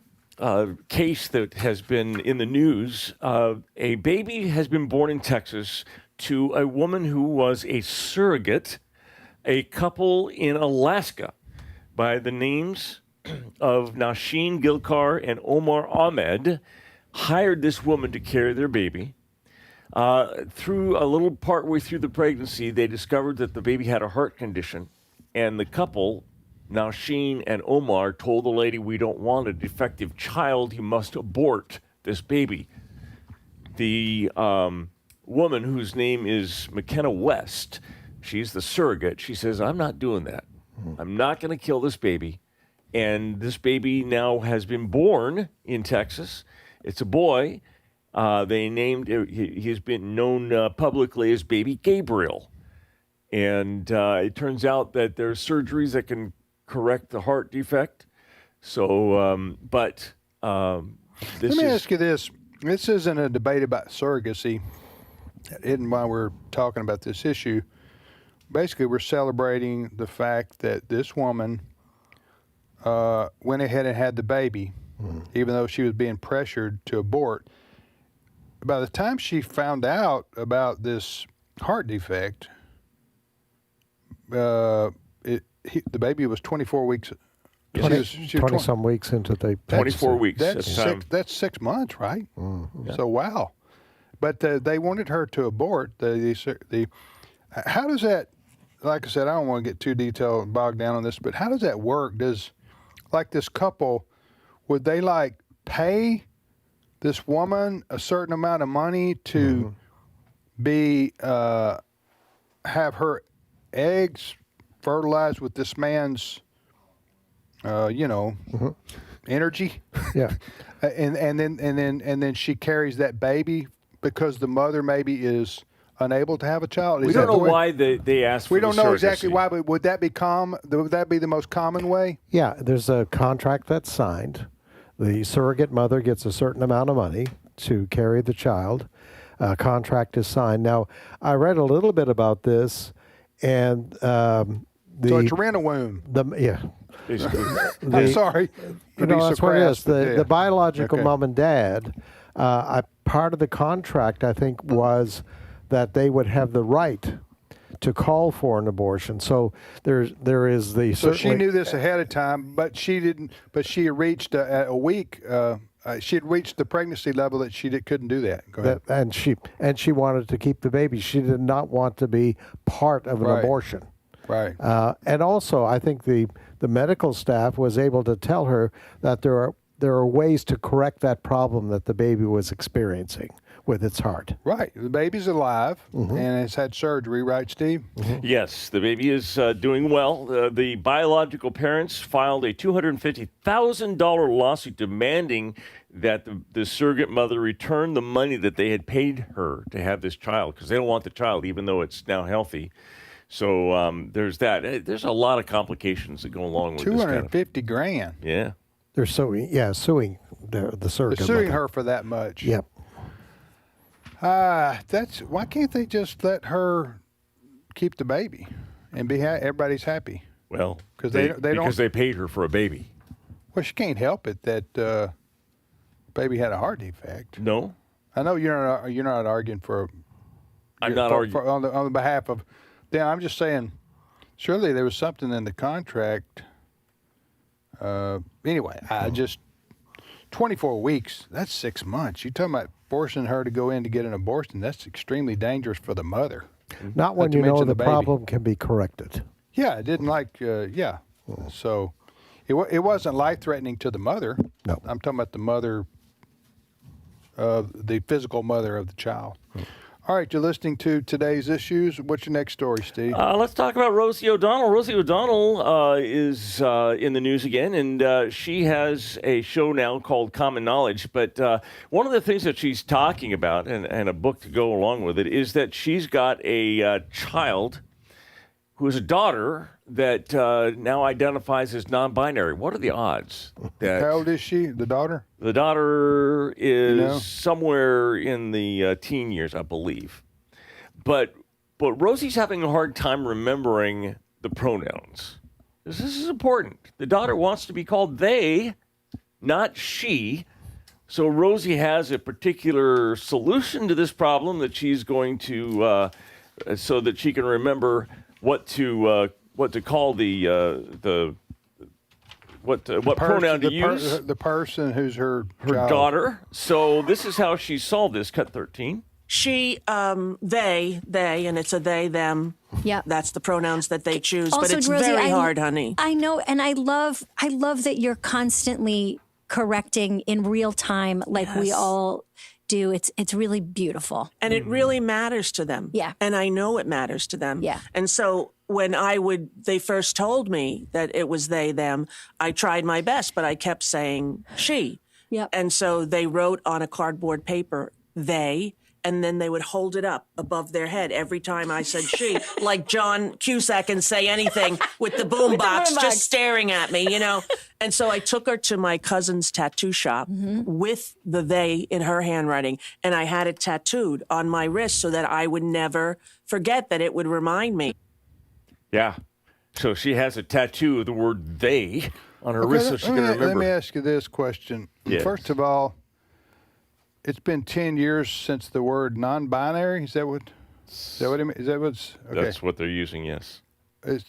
case that has been in the news. A baby has been born in Texas to a woman who was a surrogate, a couple in Alaska by the names of Nasheen Gilkar and Omar Ahmed, hired this woman to carry their baby. Through a little partway through the pregnancy, they discovered that the baby had a heart condition, and the couple, Nasheen and Omar, told the lady, we don't want a defective child, you must abort this baby. The woman, whose name is McKenna West, she's the surrogate, she says, I'm not doing that. I'm not going to kill this baby. And this baby now has been born in Texas. It's a boy. They named, he's been known publicly as Baby Gabriel. And it turns out that there's surgeries that can correct the heart defect. So, let me ask you this. This isn't a debate about surrogacy. Isn't why we're talking about this issue. Basically, we're celebrating the fact that this woman went ahead and had the baby, even though she was being pressured to abort. By the time she found out about this heart defect, the baby was 24 weeks. 20 some weeks into the 24 weeks. That's 6 months, right? So wow. But they wanted her to abort. How does that? Like I said, I don't want to get too detailed and bogged down on this, but how does that work? Does, like this couple, would they like pay this woman a certain amount of money to be have her eggs fertilized with this man's energy? Yeah. and then she carries that baby because the mother maybe is unable to have a child. We don't know why they asked for We don't know surrogacy. exactly why, but would that be the most common way? Yeah, there's a contract that's signed. The surrogate mother gets a certain amount of money to carry the child. contract is signed. Now, I read a little bit about this, and so it's a rental womb. I'm sorry. That's what it is. The biological Okay. mom and dad, part of the contract, I think, was that they would have the right to call for an abortion. So there is the. So she knew this ahead of time, but she didn't. But she had reached a week. She had reached the pregnancy level that she couldn't do that. Go ahead. And she wanted to keep the baby. She did not want to be part of an abortion. Right. And also, I think the medical staff was able to tell her that there are ways to correct that problem that the baby was experiencing with its heart. Right. The baby's alive and has had surgery, right, Steve? Yes, the baby is doing well. The biological parents filed a $250,000 lawsuit demanding that the surrogate mother return the money that they had paid her to have this child, because they don't want the child, even though it's now healthy. So there's that. There's a lot of complications that go along with this kind of. $250,000. Yeah. They're suing the surrogate. They're suing mother. her for that much. Yep. Why can't they just let her keep the baby and be everybody's happy? Well, because they paid her for a baby. Well, she can't help it that baby had a heart defect. No, I know you're not arguing for. I'm not arguing on the behalf of. Yeah, I'm just saying. Surely there was something in the contract. Anyway, I just 24 weeks. That's 6 months. You talking about forcing her to go in to get an abortion? That's extremely dangerous for the mother. Not when you know the problem can be corrected. Yeah, it didn't So it wasn't life-threatening to the mother. No. I'm talking about the mother, the physical mother of the child. All right, you're listening to Today's Issues. What's your next story, Steve? Let's talk about Rosie O'Donnell. Rosie O'Donnell is in the news again, and she has a show now called Common Knowledge. But one of the things that she's talking about, and a book to go along with it, is that she's got a child who is a daughter that now identifies as non-binary. What are the odds? How old is she, the daughter? The daughter is somewhere in the teen years, I believe. But Rosie's having a hard time remembering the pronouns. This is important. The daughter wants to be called they, not she. So Rosie has a particular solution to this problem that she's going to, so that she can remember what to call what pronoun to use. The person who's her daughter. So this is how she solved this. Cut 13. She, they, and it's a they, them. Yeah. That's the pronouns that they choose, Also, but it's Rosie, very hard, honey. I know, and I love that you're constantly correcting in real time like we all do. It's really beautiful. And it really matters to them. Yeah. And I know it matters to them. Yeah. And so when they first told me that it was they, them, I tried my best, but I kept saying she. Yep. And so they wrote on a cardboard paper, they, and then they would hold it up above their head every time I said she, like John Cusack and Say Anything with the boombox just staring at me, And so I took her to my cousin's tattoo shop with the they in her handwriting, and I had it tattooed on my wrist so that I would never forget, that it would remind me. Yeah. So she has a tattoo of the word they on her wrist so she can remember. Let me ask you this question. Yes. First of all, it's been 10 years since the word non-binary. Is that what it means? Is that what's okay? That's what they're using, yes. And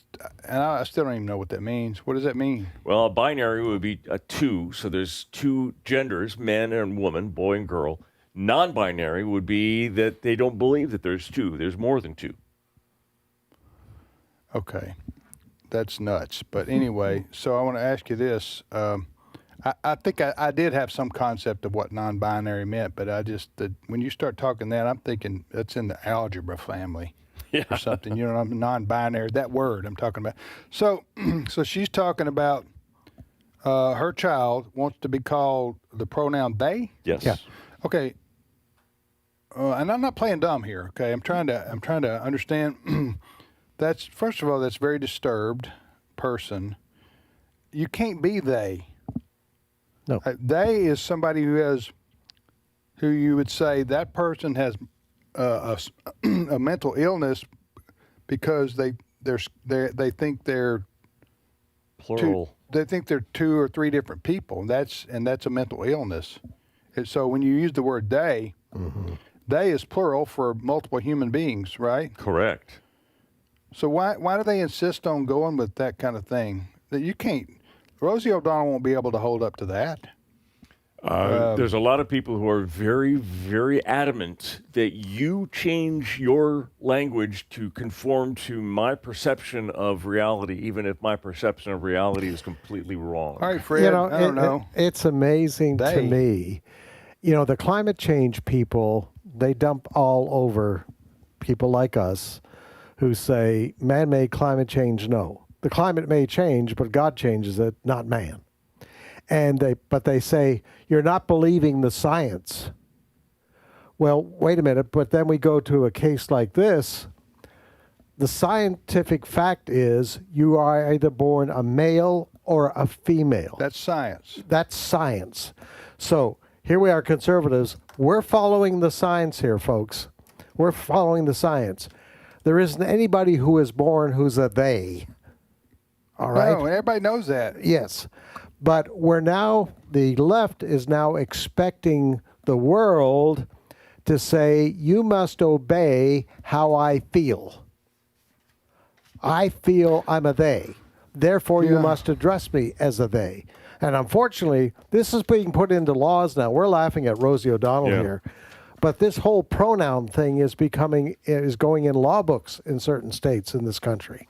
I still don't even know what that means. What does that mean? Well, a binary would be a two. So there's two genders, man and woman, boy and girl. Non-binary would be that they don't believe that there's two. There's more than two. Okay. That's nuts. But anyway, so I want to ask you this. I think I did have some concept of what non-binary meant, but when you start talking that, I'm thinking that's in the algebra family or something. Non-binary, that word I'm talking about. So she's talking about her child wants to be called the pronoun they? Yes. Yeah. Okay. And I'm not playing dumb here, okay? I'm trying to understand. That's, first of all, that's very disturbed person. You can't be they. No. They is somebody who you would say that person has a mental illness because they think they're plural. They think they're 2 or 3 different people. And that's a mental illness. And so when you use the word they, they is plural for multiple human beings, right? Correct. So why do they insist on going with that kind of thing? That you can't. Rosie O'Donnell won't be able to hold up to that. There's a lot of people who are very, very adamant that you change your language to conform to my perception of reality, even if my perception of reality is completely wrong. All right, Fred, I don't know. It's amazing to me. The climate change people, they dump all over people like us who say man-made climate change, no. The climate may change, but God changes it, not man. But they say, you're not believing the science. Well, wait a minute, but then we go to a case like this. The scientific fact is you are either born a male or a female. That's science. That's science. So here we are, conservatives. We're following the science here, folks. We're following the science. There isn't anybody who is born who's a they. All right? No, everybody knows that. Yes. But the left is now expecting the world to say, you must obey how I feel. I feel I'm a they. Therefore, you must address me as a they. And unfortunately, this is being put into laws now. We're laughing at Rosie O'Donnell here. But this whole pronoun thing is going in law books in certain states in this country.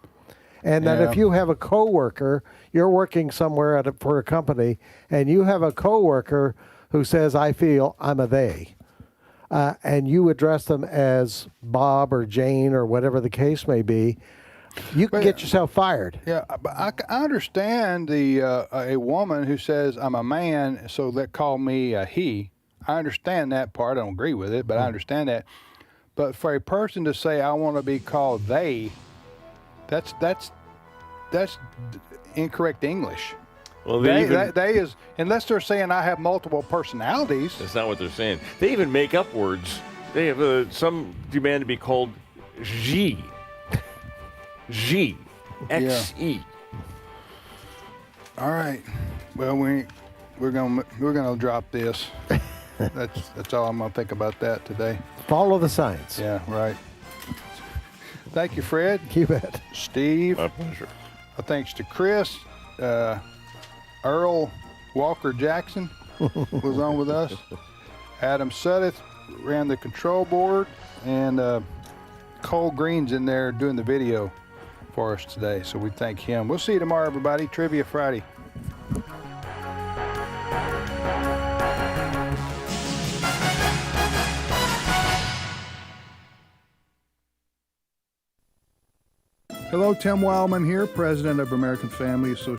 And that if you have a coworker, you're working somewhere for a company, and you have a coworker who says, I feel I'm a they, and you address them as Bob or Jane or whatever the case may be, you can get yourself fired. Yeah, but I understand a woman who says, I'm a man, so they call me a he. I understand that part. I don't agree with it, but I understand that. But for a person to say, I want to be called they, that's incorrect English. Well, they is, unless they're saying I have multiple personalities. That's not what they're saying. They even make up words. They have some demand to be called G. G. X-E. All right. Well, we're gonna drop this. That's all I'm gonna think about that today. Follow the science. Yeah, right. Thank you, Fred. You bet. Steve. My pleasure. Thanks to Chris. Earl Walker Jackson was on with us. Adam Suddeth ran the control board, and Cole Green's in there doing the video for us today. So we thank him. We'll see you tomorrow, everybody. Trivia Friday. Hello, Tim Wildmon here, president of American Family Association.